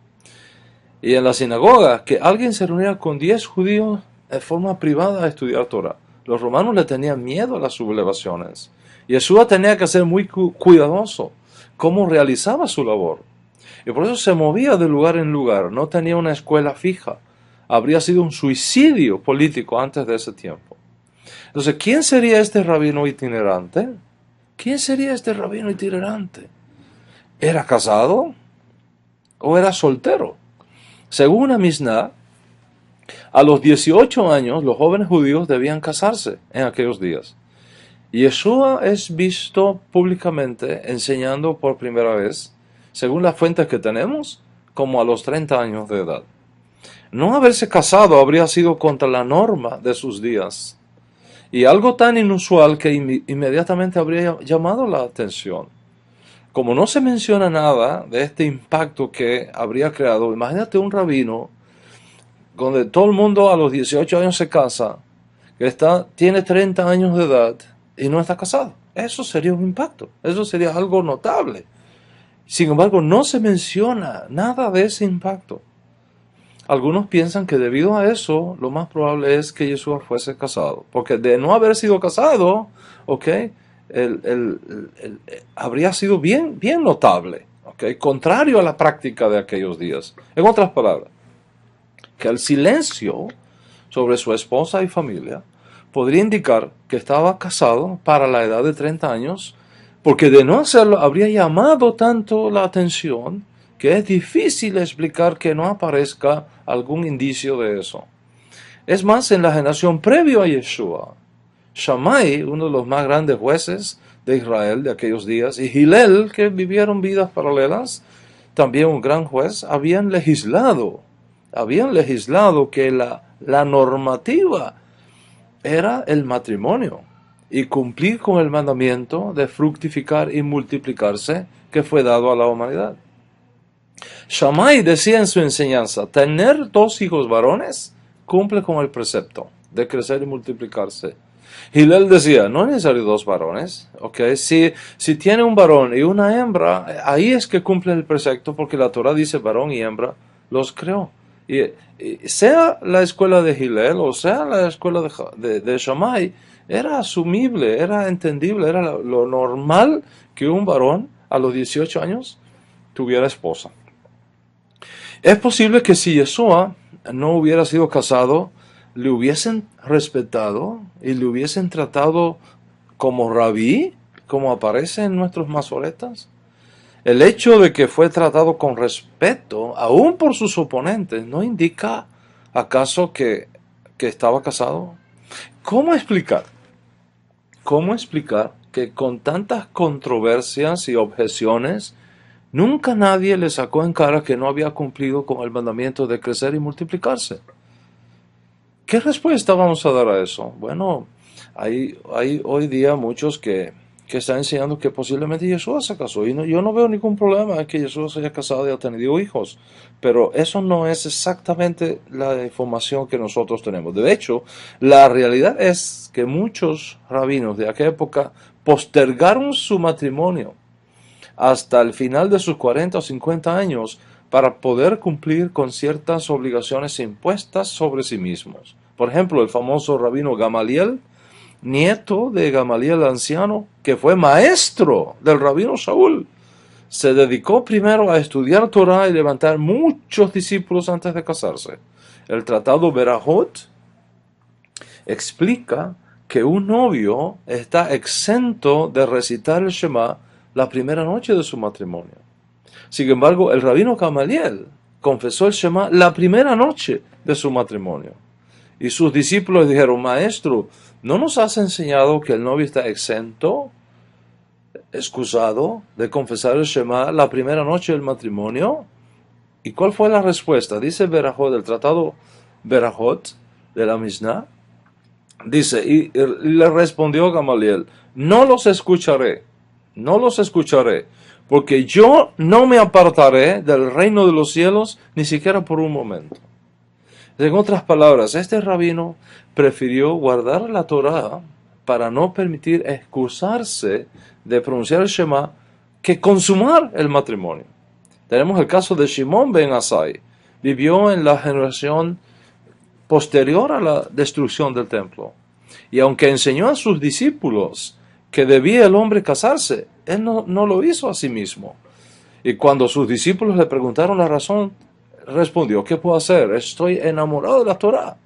y en la sinagoga, que alguien se reuniera con 10 judíos de forma privada a estudiar Torah. Los romanos le tenían miedo a las sublevaciones. Yeshua tenía que ser muy cuidadoso cómo realizaba su labor. Y por eso se movía de lugar en lugar, no tenía una escuela fija. Habría sido un suicidio político antes de ese tiempo. Entonces, ¿quién sería este rabino itinerante? ¿Quién sería este rabino itinerante? ¿Era casado o era soltero? Según una Mishnah, a los 18 años los jóvenes judíos debían casarse en aquellos días. Yeshua es visto públicamente enseñando por primera vez, según las fuentes que tenemos, como a los 30 años de edad. No haberse casado habría sido contra la norma de sus días, y algo tan inusual que inmediatamente habría llamado la atención. Como no se menciona nada de este impacto que habría creado, imagínate un rabino donde todo el mundo a los 18 años se casa, que tiene 30 años de edad y no está casado. Eso sería un impacto, eso sería algo notable. Sin embargo, no se menciona nada de ese impacto. Algunos piensan que debido a eso, lo más probable es que Yeshua fuese casado. Porque de no haber sido casado, habría sido bien notable. Contrario a la práctica de aquellos días. En otras palabras, que el silencio sobre su esposa y familia podría indicar que estaba casado para la edad de 30 años, porque de no hacerlo habría llamado tanto la atención que es difícil explicar que no aparezca algún indicio de eso. Es más, en la generación previa a Yeshua, Shammai, uno de los más grandes jueces de Israel de aquellos días, y Hillel, que vivieron vidas paralelas, también un gran juez, habían legislado que la normativa era el matrimonio y cumplir con el mandamiento de fructificar y multiplicarse que fue dado a la humanidad. Shammai decía en su enseñanza, tener 2 hijos varones cumple con el precepto de crecer y multiplicarse. Hillel decía, no es necesario 2 varones, si tiene un varón y una hembra, ahí es que cumple el precepto, porque la Torah dice varón y hembra los creó. Y sea la escuela de Hillel o sea la escuela de Shammai, era asumible, era entendible, era lo normal que un varón a los 18 años tuviera esposa. Es posible que si Yeshua no hubiera sido casado, le hubiesen respetado y le hubiesen tratado como rabí, como aparece en nuestros masoretas. El hecho de que fue tratado con respeto, aún por sus oponentes, ¿no indica acaso que estaba casado? ¿Cómo explicar? ¿Cómo explicar que con tantas controversias y objeciones, nunca nadie le sacó en cara que no había cumplido con el mandamiento de crecer y multiplicarse? ¿Qué respuesta vamos a dar a eso? Bueno, hay hoy día muchos que están enseñando que posiblemente Yeshua se casó. Y yo no veo ningún problema en que Yeshua se haya casado y haya tenido hijos. Pero eso no es exactamente la información que nosotros tenemos. De hecho, la realidad es que muchos rabinos de aquella época postergaron su matrimonio hasta el final de sus 40 o 50 años para poder cumplir con ciertas obligaciones impuestas sobre sí mismos. Por ejemplo, el famoso rabino Gamaliel, nieto de Gamaliel anciano, que fue maestro del rabino Shaul, se dedicó primero a estudiar Torah y levantar muchos discípulos antes de casarse. El tratado Berajot explica que un novio está exento de recitar el Shema la primera noche de su matrimonio. Sin embargo, el rabino Gamaliel confesó el Shema la primera noche de su matrimonio. Y sus discípulos dijeron, maestro, ¿no nos has enseñado que el novio está exento, excusado, de confesar el Shema la primera noche del matrimonio? ¿Y cuál fue la respuesta? Dice Berajot, del tratado Berajot de la Mishnah. Dice, y le respondió Gamaliel, no los escucharé, porque yo no me apartaré del reino de los cielos ni siquiera por un momento. En otras palabras, este rabino prefirió guardar la Torá para no permitir excusarse de pronunciar el Shema que consumar el matrimonio. Tenemos el caso de Shimon ben Asai. Vivió en la generación posterior a la destrucción del templo. Y aunque enseñó a sus discípulos que debía el hombre casarse, él no lo hizo a sí mismo. Y cuando sus discípulos le preguntaron la razón, respondió: ¿qué puedo hacer? Estoy enamorado de la Torá.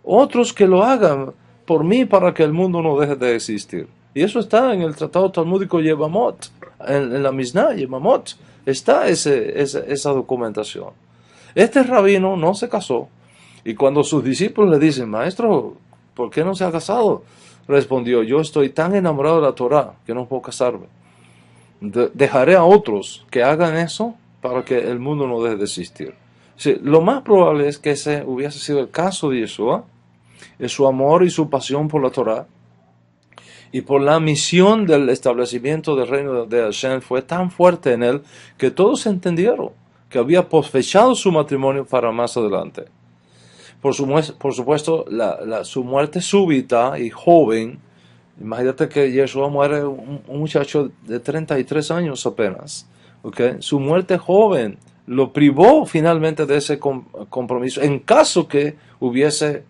Otros que lo hagan por mí para que el mundo no deje de existir. Y eso está en el tratado talmúdico Yevamot, en la Mishnah Yevamot, está esa documentación. Este rabino no se casó, y cuando sus discípulos le dicen: maestro, ¿por qué no se ha casado? Respondió: yo estoy tan enamorado de la Torá que no puedo casarme. Dejaré a otros que hagan eso para que el mundo no deje de existir. Sí, lo más probable es que ese hubiese sido el caso de Yeshua, en su amor y su pasión por la Torá, y por la misión del establecimiento del reino de Hashem fue tan fuerte en él que todos entendieron que había posfechado su matrimonio para más adelante. Por supuesto, su muerte súbita y joven, imagínate que Yeshua muere un muchacho de 33 años apenas, ¿okay? Su muerte joven lo privó finalmente de ese compromiso, en caso que hubiese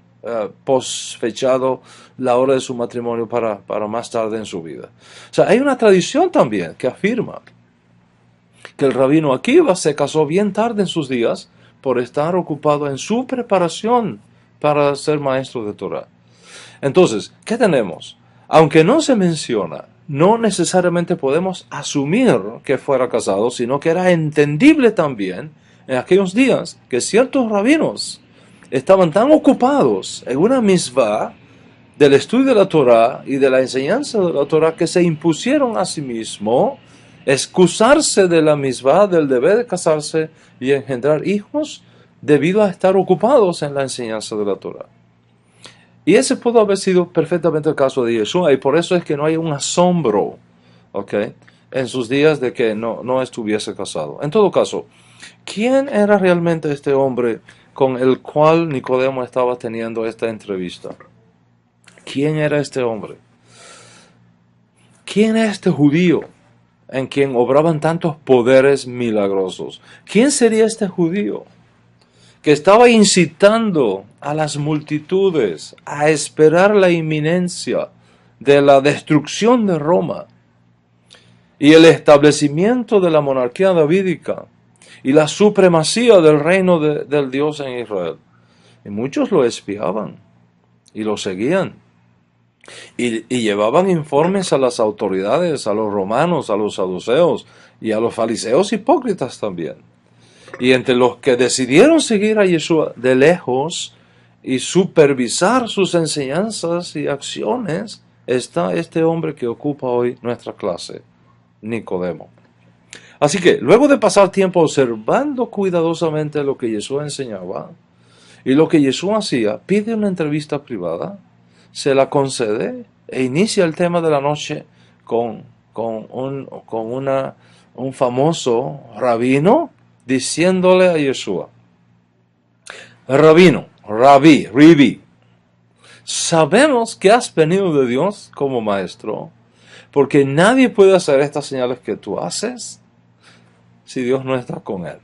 posfechado la hora de su matrimonio para más tarde en su vida. O sea, hay una tradición también que afirma que el rabino Akiva se casó bien tarde en sus días por estar ocupado en su preparación para ser maestro de Torah. Entonces, ¿qué tenemos? Aunque no se menciona, no necesariamente podemos asumir que fuera casado, sino que era entendible también en aquellos días que ciertos rabinos estaban tan ocupados en una misvá del estudio de la Torah y de la enseñanza de la Torah que se impusieron a sí mismos excusarse de la misvá, del deber de casarse y engendrar hijos debido a estar ocupados en la enseñanza de la Torah. Y ese pudo haber sido perfectamente el caso de Yeshua, y por eso es que no hay un asombro, ¿okay?, en sus días de que no estuviese casado. En todo caso, ¿quién era realmente este hombre con el cual Nicodemo estaba teniendo esta entrevista? ¿Quién era este hombre? ¿Quién es este judío en quien obraban tantos poderes milagrosos? ¿Quién sería este judío que estaba incitando a las multitudes a esperar la inminencia de la destrucción de Roma y el establecimiento de la monarquía davídica y la supremacía del reino del Dios en Israel? Y muchos lo espiaban y lo seguían y llevaban informes a las autoridades, a los romanos, a los saduceos y a los fariseos hipócritas también. Y entre los que decidieron seguir a Yeshua de lejos y supervisar sus enseñanzas y acciones, está este hombre que ocupa hoy nuestra clase, Nicodemo. Así que, luego de pasar tiempo observando cuidadosamente lo que Yeshua enseñaba y lo que Yeshua hacía, pide una entrevista privada, se la concede e inicia el tema de la noche con un famoso rabino, diciéndole a Yeshua: Rabino, Rabí, sabemos que has venido de Dios como maestro, porque nadie puede hacer estas señales que tú haces si Dios no está con él.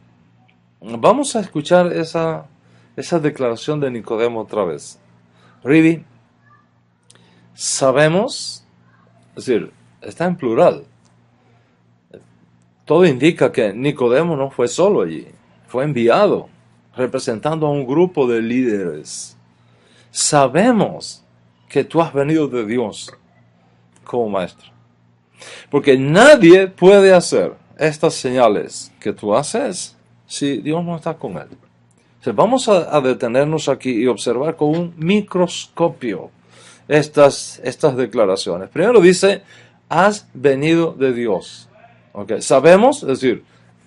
Vamos a escuchar esa declaración de Nicodemo otra vez. Rabí, sabemos, es decir, está en plural. Todo indica que Nicodemo no fue solo allí, fue enviado, representando a un grupo de líderes. Sabemos que tú has venido de Dios como maestro, porque nadie puede hacer estas señales que tú haces si Dios no está con él. Entonces, vamos a detenernos aquí y observar con un microscopio estas declaraciones. Primero dice: has venido de Dios. Okay. Sabemos, es decir,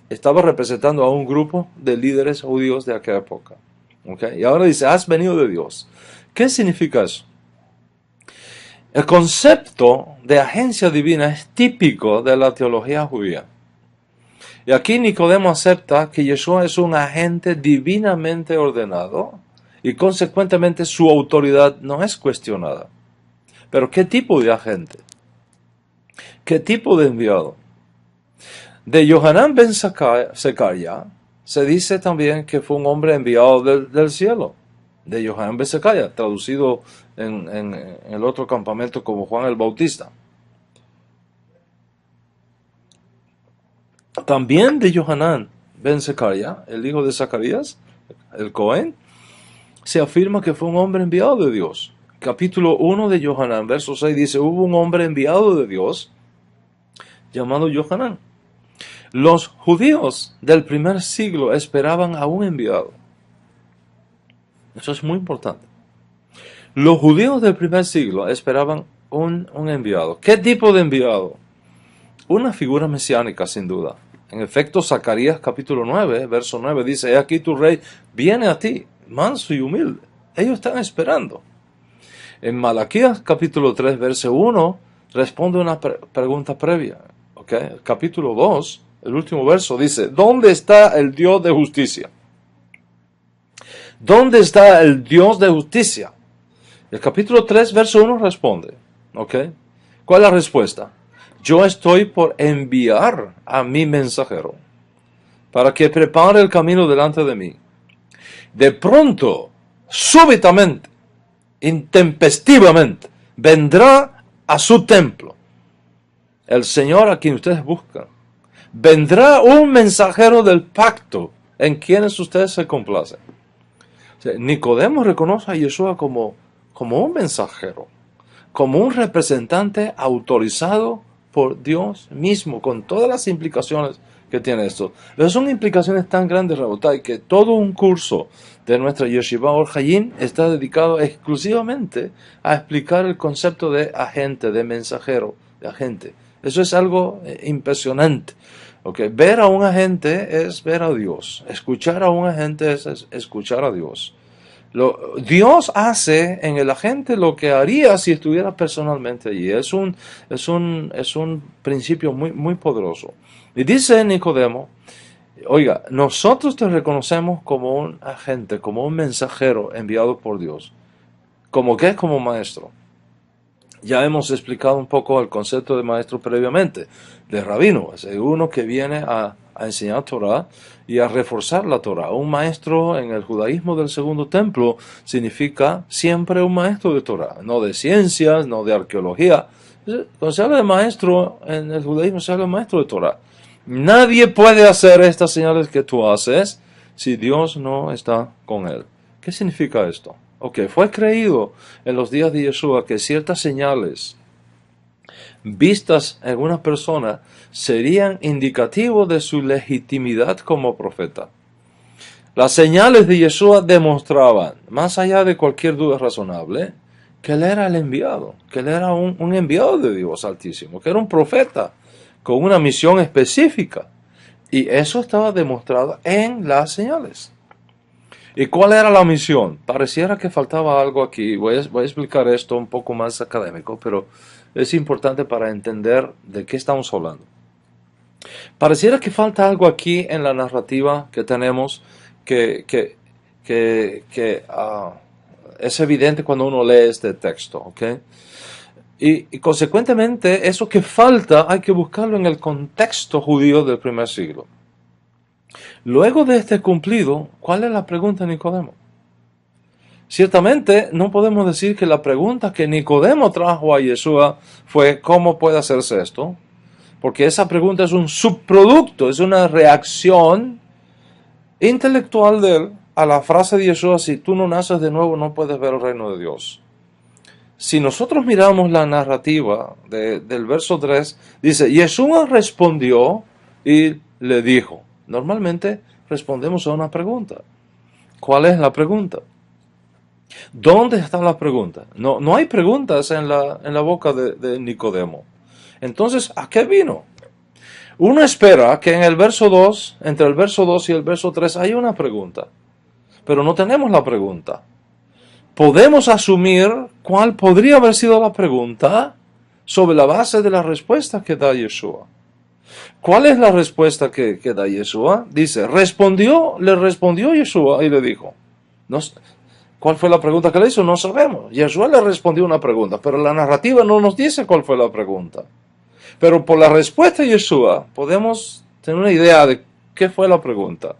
estaba representando a un grupo de líderes judíos de aquella época. Okay. Y ahora dice: has venido de Dios. ¿Qué significa eso? El concepto de agencia divina es típico de la teología judía. Y aquí Nicodemo acepta que Yeshua es un agente divinamente ordenado y consecuentemente su autoridad no es cuestionada. Pero ¿qué tipo de agente? ¿Qué tipo de enviado? De Yohanan ben Zacaria se dice también que fue un hombre enviado del cielo. De Yohanan ben Zacaria, traducido en el otro campamento como Juan el Bautista. También de Yohanan ben Zacaria, el hijo de Zacarías, el Cohen, se afirma que fue un hombre enviado de Dios. Capítulo 1 de Yohanan, verso 6 dice, hubo un hombre enviado de Dios llamado Yohanan. Los judíos del primer siglo esperaban a un enviado. Eso es muy importante. Los judíos del primer siglo esperaban un enviado. ¿Qué tipo de enviado? Una figura mesiánica, sin duda. En efecto, Zacarías capítulo 9, verso 9 dice, he aquí tu rey viene a ti, manso y humilde. Ellos están esperando. En Malaquías capítulo 3, verso 1, responde una pregunta previa. ¿Okay? Capítulo 2, el último verso dice, ¿dónde está el Dios de justicia? ¿Dónde está el Dios de justicia? El capítulo 3, verso 1 responde. ¿Okay? ¿Cuál es la respuesta? Yo estoy por enviar a mi mensajero para que prepare el camino delante de mí. De pronto, súbitamente, intempestivamente, vendrá a su templo el Señor a quien ustedes buscan. Vendrá un mensajero del pacto en quienes ustedes se complacen. O sea, Nicodemo reconoce a Yeshua como un mensajero, como un representante autorizado por Dios mismo, con todas las implicaciones que tiene esto. Pero son implicaciones tan grandes, Rabotai, que todo un curso de nuestra Yeshiva Or Hayim está dedicado exclusivamente a explicar el concepto de agente, de mensajero, de agente. Eso es algo impresionante. Okay. Ver a un agente es ver a Dios. Escuchar a un agente es escuchar a Dios. Dios hace en el agente lo que haría si estuviera personalmente allí. Es un principio muy, muy poderoso. Y dice Nicodemo, oiga, nosotros te reconocemos como un agente, como un mensajero enviado por Dios. ¿Como qué? Como maestro. Ya hemos explicado un poco el concepto de maestro previamente, de rabino. Es uno que viene a enseñar Torah y a reforzar la Torah. Un maestro en el judaísmo del segundo templo significa siempre un maestro de Torah, no de ciencias, no de arqueología. Cuando se habla de maestro en el judaísmo, se habla de maestro de Torah. Nadie puede hacer estas señales que tú haces si Dios no está con él. ¿Qué significa esto? Ok, fue creído en los días de Yeshua que ciertas señales vistas en una persona serían indicativos de su legitimidad como profeta. Las señales de Yeshua demostraban, más allá de cualquier duda razonable, que él era el enviado, que él era un enviado de Dios Altísimo, que era un profeta con una misión específica. Y eso estaba demostrado en las señales. ¿Y cuál era la misión? Pareciera que faltaba algo aquí. Voy a explicar esto un poco más académico, pero es importante para entender de qué estamos hablando. Pareciera que falta algo aquí en la narrativa que tenemos que es evidente cuando uno lee este texto, ¿ok? Y consecuentemente, eso que falta hay que buscarlo en el contexto judío del primer siglo. Luego de este cumplido, ¿cuál es la pregunta de Nicodemo? Ciertamente no podemos decir que la pregunta que Nicodemo trajo a Yeshua fue ¿cómo puede hacerse esto? Porque esa pregunta es un subproducto, es una reacción intelectual de él a la frase de Yeshua, si tú no naces de nuevo no puedes ver el reino de Dios. Si nosotros miramos la narrativa del verso 3, dice, Yeshua respondió y le dijo. Normalmente respondemos a una pregunta. ¿Cuál es la pregunta? ¿Dónde está la pregunta? No hay preguntas en la boca de Nicodemo. Entonces, ¿a qué vino? Uno espera que en el verso 2, entre el verso 2 y el verso 3, hay una pregunta. Pero no tenemos la pregunta. Podemos asumir cuál podría haber sido la pregunta sobre la base de la respuesta que da Yeshua. ¿Cuál es la respuesta que da Yeshua? Dice, le respondió Yeshua y le dijo, no, ¿cuál fue la pregunta que le hizo? No sabemos. Yeshua le respondió una pregunta, pero la narrativa no nos dice cuál fue la pregunta. Pero por la respuesta de Yeshua podemos tener una idea de qué fue la pregunta.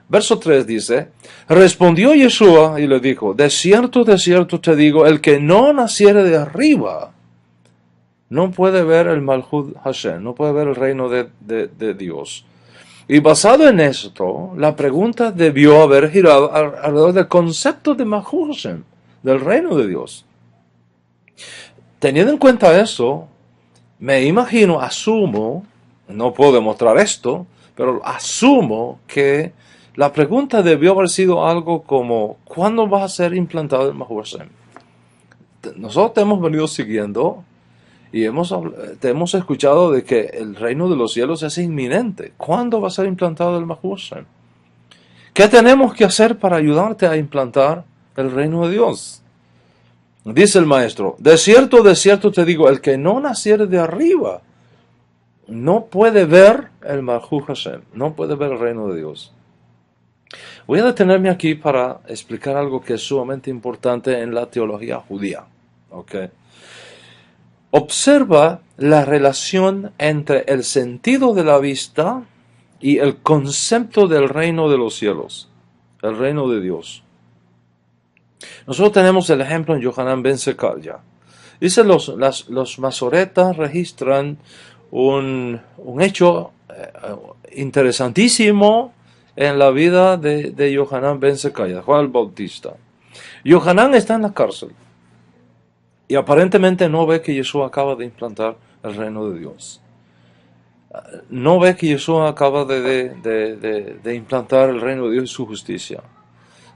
Verso 3 dice, respondió Yeshua y le dijo, de cierto te digo, el que no naciere de arriba no puede ver el Malhut Hashem, no puede ver el reino de Dios. Y basado en esto, la pregunta debió haber girado alrededor del concepto de Malhut Hashem, del reino de Dios. Teniendo en cuenta eso, me imagino, asumo, no puedo demostrar esto, pero asumo que la pregunta debió haber sido algo como, ¿cuándo va a ser implantado el Malhut Hashem? Nosotros te hemos venido siguiendo y te hemos escuchado de que el reino de los cielos es inminente. ¿Cuándo va a ser implantado el Malhut Hashem? ¿Qué tenemos que hacer para ayudarte a implantar el reino de Dios? Dice el maestro, de cierto te digo, el que no naciere de arriba no puede ver el Malhut Hashem, no puede ver el reino de Dios. Voy a detenerme aquí para explicar algo que es sumamente importante en la teología judía. ¿Okay? Observa la relación entre el sentido de la vista y el concepto del reino de los cielos, el reino de Dios. Nosotros tenemos el ejemplo en Yohanan ben Sekaya. Dice, los masoretas registran un hecho interesantísimo en la vida de Yohanan ben Sekaya, Juan el Bautista. Yohanan está en la cárcel y aparentemente no ve que Yeshua acaba de implantar el reino de Dios. No ve que Yeshua acaba de implantar el reino de Dios y su justicia.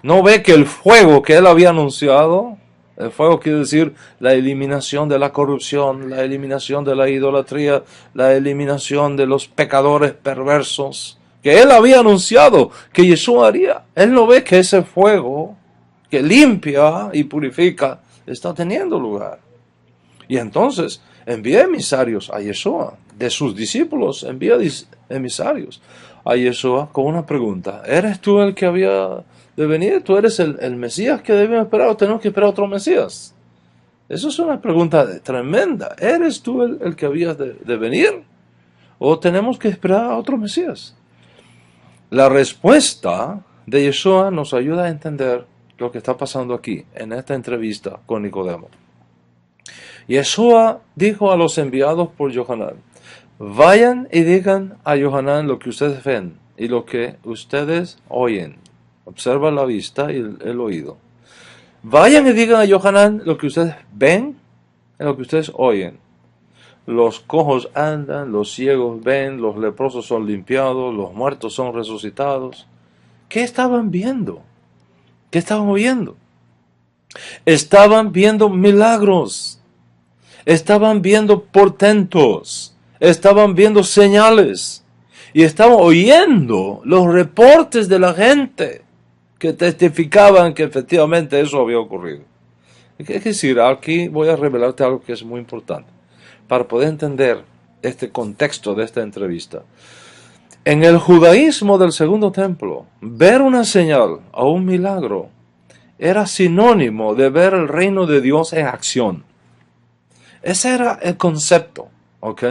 No ve que el fuego que él había anunciado, el fuego quiere decir la eliminación de la corrupción, la eliminación de la idolatría, la eliminación de los pecadores perversos, que él había anunciado que Yeshua haría. Él no ve que ese fuego que limpia y purifica está teniendo lugar. Y entonces envía emisarios a Yeshua. De sus discípulos envía emisarios a Yeshua con una pregunta. ¿Eres tú el que había de venir? ¿Tú eres el Mesías que debemos esperar o tenemos que esperar otro Mesías? Eso es una pregunta tremenda. ¿Eres tú el que habías de venir? ¿O tenemos que esperar a otro Mesías? La respuesta de Yeshua nos ayuda a entender lo que está pasando aquí, en esta entrevista con Nicodemo. Yeshua dijo a los enviados por Yohanan, vayan y digan a Yohanan lo que ustedes ven y lo que ustedes oyen. Observa la vista y el oído. Vayan y digan a Yohanan lo que ustedes ven y lo que ustedes oyen. Los cojos andan, los ciegos ven, los leprosos son limpiados, los muertos son resucitados. ¿Qué estaban viendo? ¿Qué estaban oyendo? Estaban viendo milagros. Estaban viendo portentos. Estaban viendo señales. Y estaban oyendo los reportes de la gente que testificaban que efectivamente eso había ocurrido. Es decir, aquí voy a revelarte algo que es muy importante para poder entender este contexto de esta entrevista. En el judaísmo del Segundo Templo, ver una señal o un milagro era sinónimo de ver el reino de Dios en acción. Ese era el concepto, ¿ok?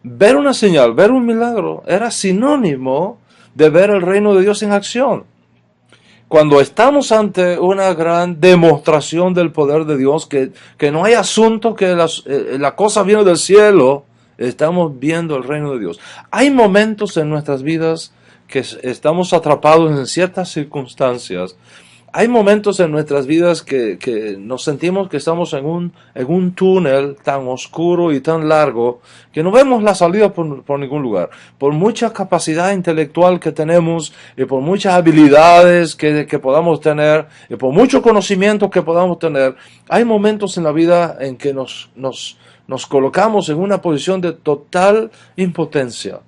Ver una señal, ver un milagro, era sinónimo de ver el reino de Dios en acción. Cuando estamos ante una gran demostración del poder de Dios, que no hay asunto que la cosa viene del cielo, estamos viendo el reino de Dios. Hay momentos en nuestras vidas que estamos atrapados en ciertas circunstancias. Hay momentos en nuestras vidas que nos sentimos que estamos en un túnel tan oscuro y tan largo que no vemos la salida por ningún lugar. Por mucha capacidad intelectual que tenemos y por muchas habilidades que podamos tener y por mucho conocimiento que podamos tener, hay momentos en la vida en que nos colocamos en una posición de total impotencia.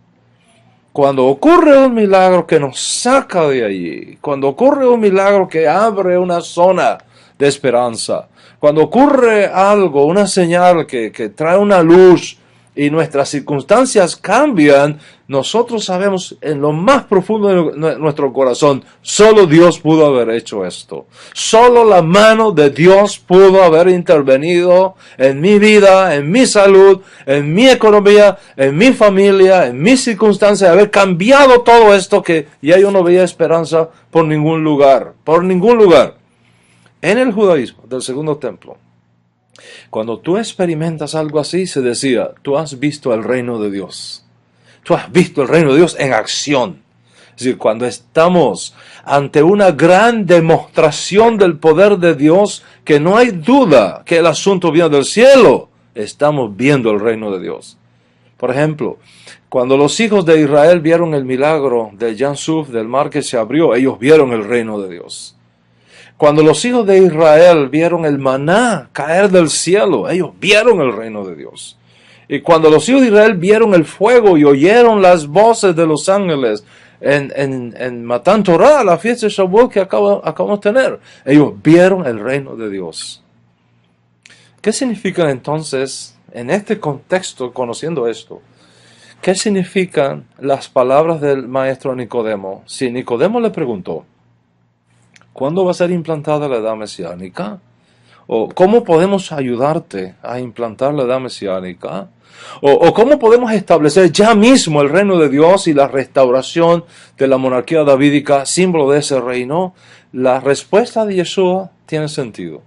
Cuando ocurre un milagro que nos saca de allí, cuando ocurre un milagro que abre una zona de esperanza, cuando ocurre algo, una señal que trae una luz y nuestras circunstancias cambian, nosotros sabemos en lo más profundo de nuestro corazón, solo Dios pudo haber hecho esto. Solo la mano de Dios pudo haber intervenido en mi vida, en mi salud, en mi economía, en mi familia, en mis circunstancias, haber cambiado todo esto que ya yo no veía esperanza por ningún lugar, por ningún lugar. En el judaísmo del segundo templo, cuando tú experimentas algo así, se decía, tú has visto el reino de Dios. Tú has visto el reino de Dios en acción. Es decir, cuando estamos ante una gran demostración del poder de Dios, que no hay duda que el asunto viene del cielo, estamos viendo el reino de Dios. Por ejemplo, cuando los hijos de Israel vieron el milagro de Yam-suf, del mar que se abrió, ellos vieron el reino de Dios. Cuando los hijos de Israel vieron el maná caer del cielo, ellos vieron el reino de Dios. Y cuando los hijos de Israel vieron el fuego y oyeron las voces de los ángeles en Matan Torah, la fiesta de Shavuot que acabamos de tener, ellos vieron el reino de Dios. ¿Qué significan entonces, en este contexto, conociendo esto, qué significan las palabras del maestro Nicodemo? Si Nicodemo le preguntó, ¿cuándo va a ser implantada la edad mesiánica? ¿O cómo podemos ayudarte a implantar la edad mesiánica? ¿O cómo podemos establecer ya mismo el reino de Dios y la restauración de la monarquía davídica, símbolo de ese reino? La respuesta de Yeshua tiene sentido.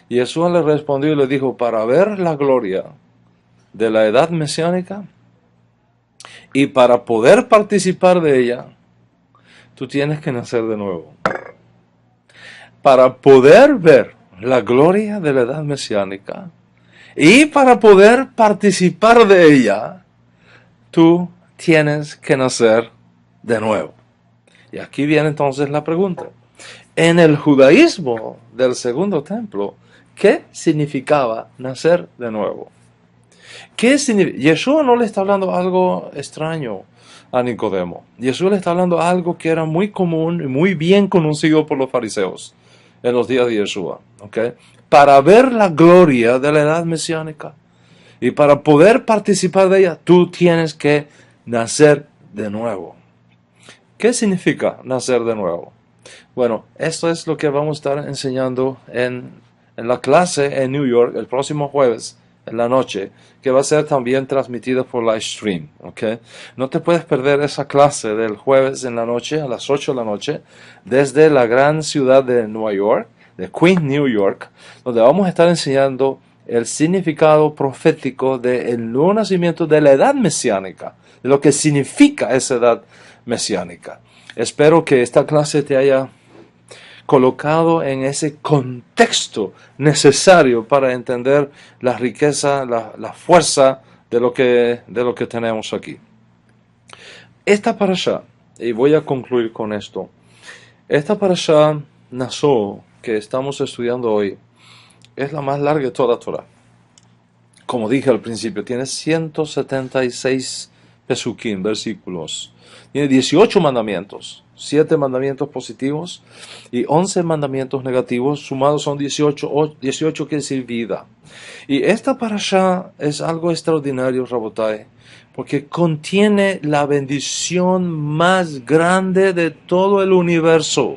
Yeshua le respondió y le dijo, para ver la gloria de la edad mesiánica y para poder participar de ella, tú tienes que nacer de nuevo. Para poder ver la gloria de la edad mesiánica y para poder participar de ella, tú tienes que nacer de nuevo. Y aquí viene entonces la pregunta. En el judaísmo del segundo templo, ¿qué significaba nacer de nuevo? Yeshua no le está hablando algo extraño a Nicodemo. Yeshua le está hablando algo que era muy común y muy bien conocido por los fariseos en los días de Yeshua, ¿okay? Para ver la gloria de la edad mesiánica y para poder participar de ella, tú tienes que nacer de nuevo. ¿Qué significa nacer de nuevo? Bueno, esto es lo que vamos a estar enseñando en la clase en New York el próximo jueves en la noche, que va a ser también transmitida por live stream, ¿okay? No te puedes perder esa clase del jueves en la noche, a las 8 de la noche, desde la gran ciudad de Nueva York, de Queens, New York, donde vamos a estar enseñando el significado profético del nuevo nacimiento de la edad mesiánica, de lo que significa esa edad mesiánica. Espero que esta clase te haya colocado en ese contexto necesario para entender la riqueza, la fuerza de lo que tenemos aquí. Esta parashá, y voy a concluir con esto, esta parashá Naso que estamos estudiando hoy es la más larga de toda la Torah. Como dije al principio, tiene 176 pesukim, versículos. Tiene 18 mandamientos, 7 mandamientos positivos y 11 mandamientos negativos, sumados son 18, 18 quiere decir vida. Y esta parashá es algo extraordinario, Rabotai, porque contiene la bendición más grande de todo el universo.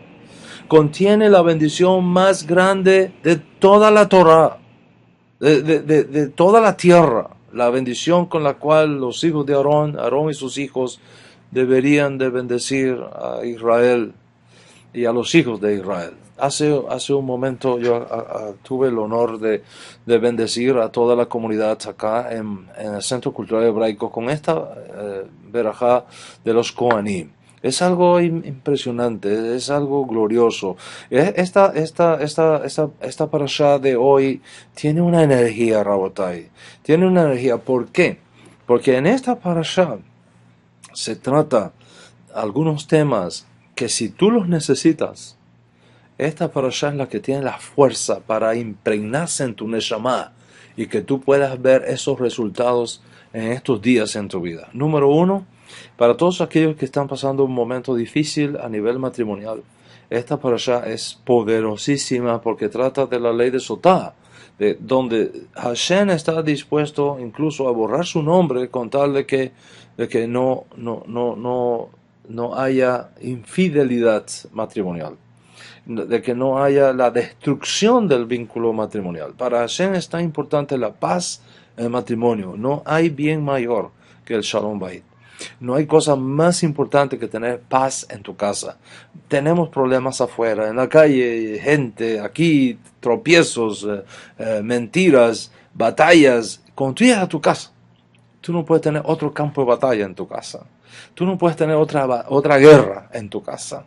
Contiene la bendición más grande de toda la Torah, de toda la tierra. La bendición con la cual los hijos de Aarón y sus hijos deberían de bendecir a Israel y a los hijos de Israel. Hace un momento yo tuve el honor de bendecir a toda la comunidad acá en el Centro Cultural Hebraico con esta verajá de los Kohanim. Es algo impresionante, es algo glorioso. Esta parashá de hoy tiene una energía, Rabotai. Tiene una energía. ¿Por qué? Porque en esta parashá se trata algunos temas que si tú los necesitas, esta parashá es la que tiene la fuerza para impregnarse en tu neshama y que tú puedas ver esos resultados en estos días en tu vida. Número 1, para todos aquellos que están pasando un momento difícil a nivel matrimonial, esta parashá es poderosísima porque trata de la ley de Sotá, donde Hashem está dispuesto incluso a borrar su nombre con tal de que no haya infidelidad matrimonial, de que no haya la destrucción del vínculo matrimonial. Para Hashem está importante la paz en el matrimonio. No hay bien mayor que el Shalom Bayit. No hay cosa más importante que tener paz en tu casa. Tenemos problemas afuera, en la calle, gente, aquí, tropiezos, mentiras, batallas. Cuando tú llegas a tu casa, tú no puedes tener otro campo de batalla en tu casa. Tú no puedes tener otra guerra en tu casa.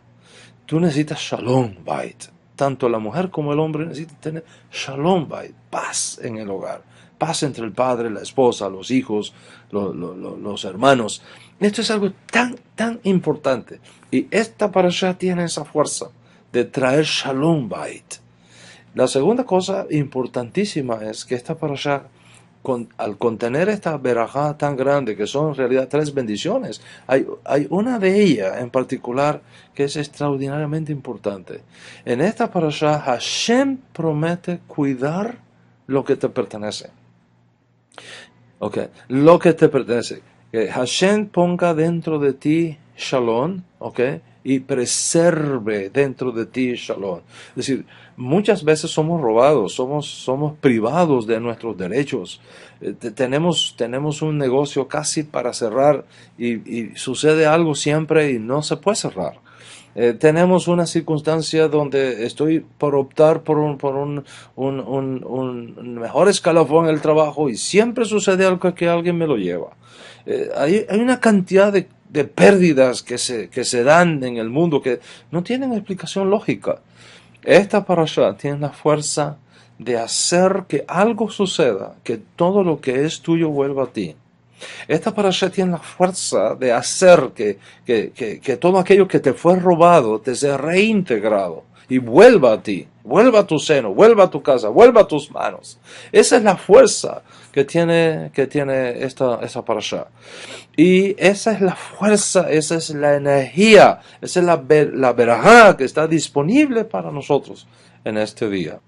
Tú necesitas Shalom Bayit. Tanto la mujer como el hombre necesitan tener Shalom Bayit, paz en el hogar. Paz entre el padre, la esposa, los hijos, los hermanos. Esto es algo tan importante. Y esta parasha tiene esa fuerza de traer Shalom Bayit. La segunda cosa importantísima es que esta parasha, al contener esta verajá tan grande, que son en realidad 3 bendiciones, hay una de ellas en particular que es extraordinariamente importante. En esta parasha, Hashem promete cuidar lo que te pertenece. Lo que te pertenece. Que Hashem ponga dentro de ti Shalom, y preserve dentro de ti Shalom. Es decir, muchas veces somos robados, somos privados de nuestros derechos. Tenemos un negocio casi para cerrar y sucede algo siempre y no se puede cerrar. Tenemos una circunstancia donde estoy por optar por un mejor escalafón en el trabajo y siempre sucede algo que alguien me lo lleva. Hay una cantidad de pérdidas que se dan en el mundo que no tienen explicación lógica. Esta parasha tiene la fuerza de hacer que algo suceda, que todo lo que es tuyo vuelva a ti. Esta parasha tiene la fuerza de hacer que todo aquello que te fue robado te sea reintegrado y vuelva a ti, vuelva a tu seno, vuelva a tu casa, vuelva a tus manos. Esa es la fuerza que tiene esa parasha. Y esa es la fuerza, esa es la energía, esa es la verajá que está disponible para nosotros en este día.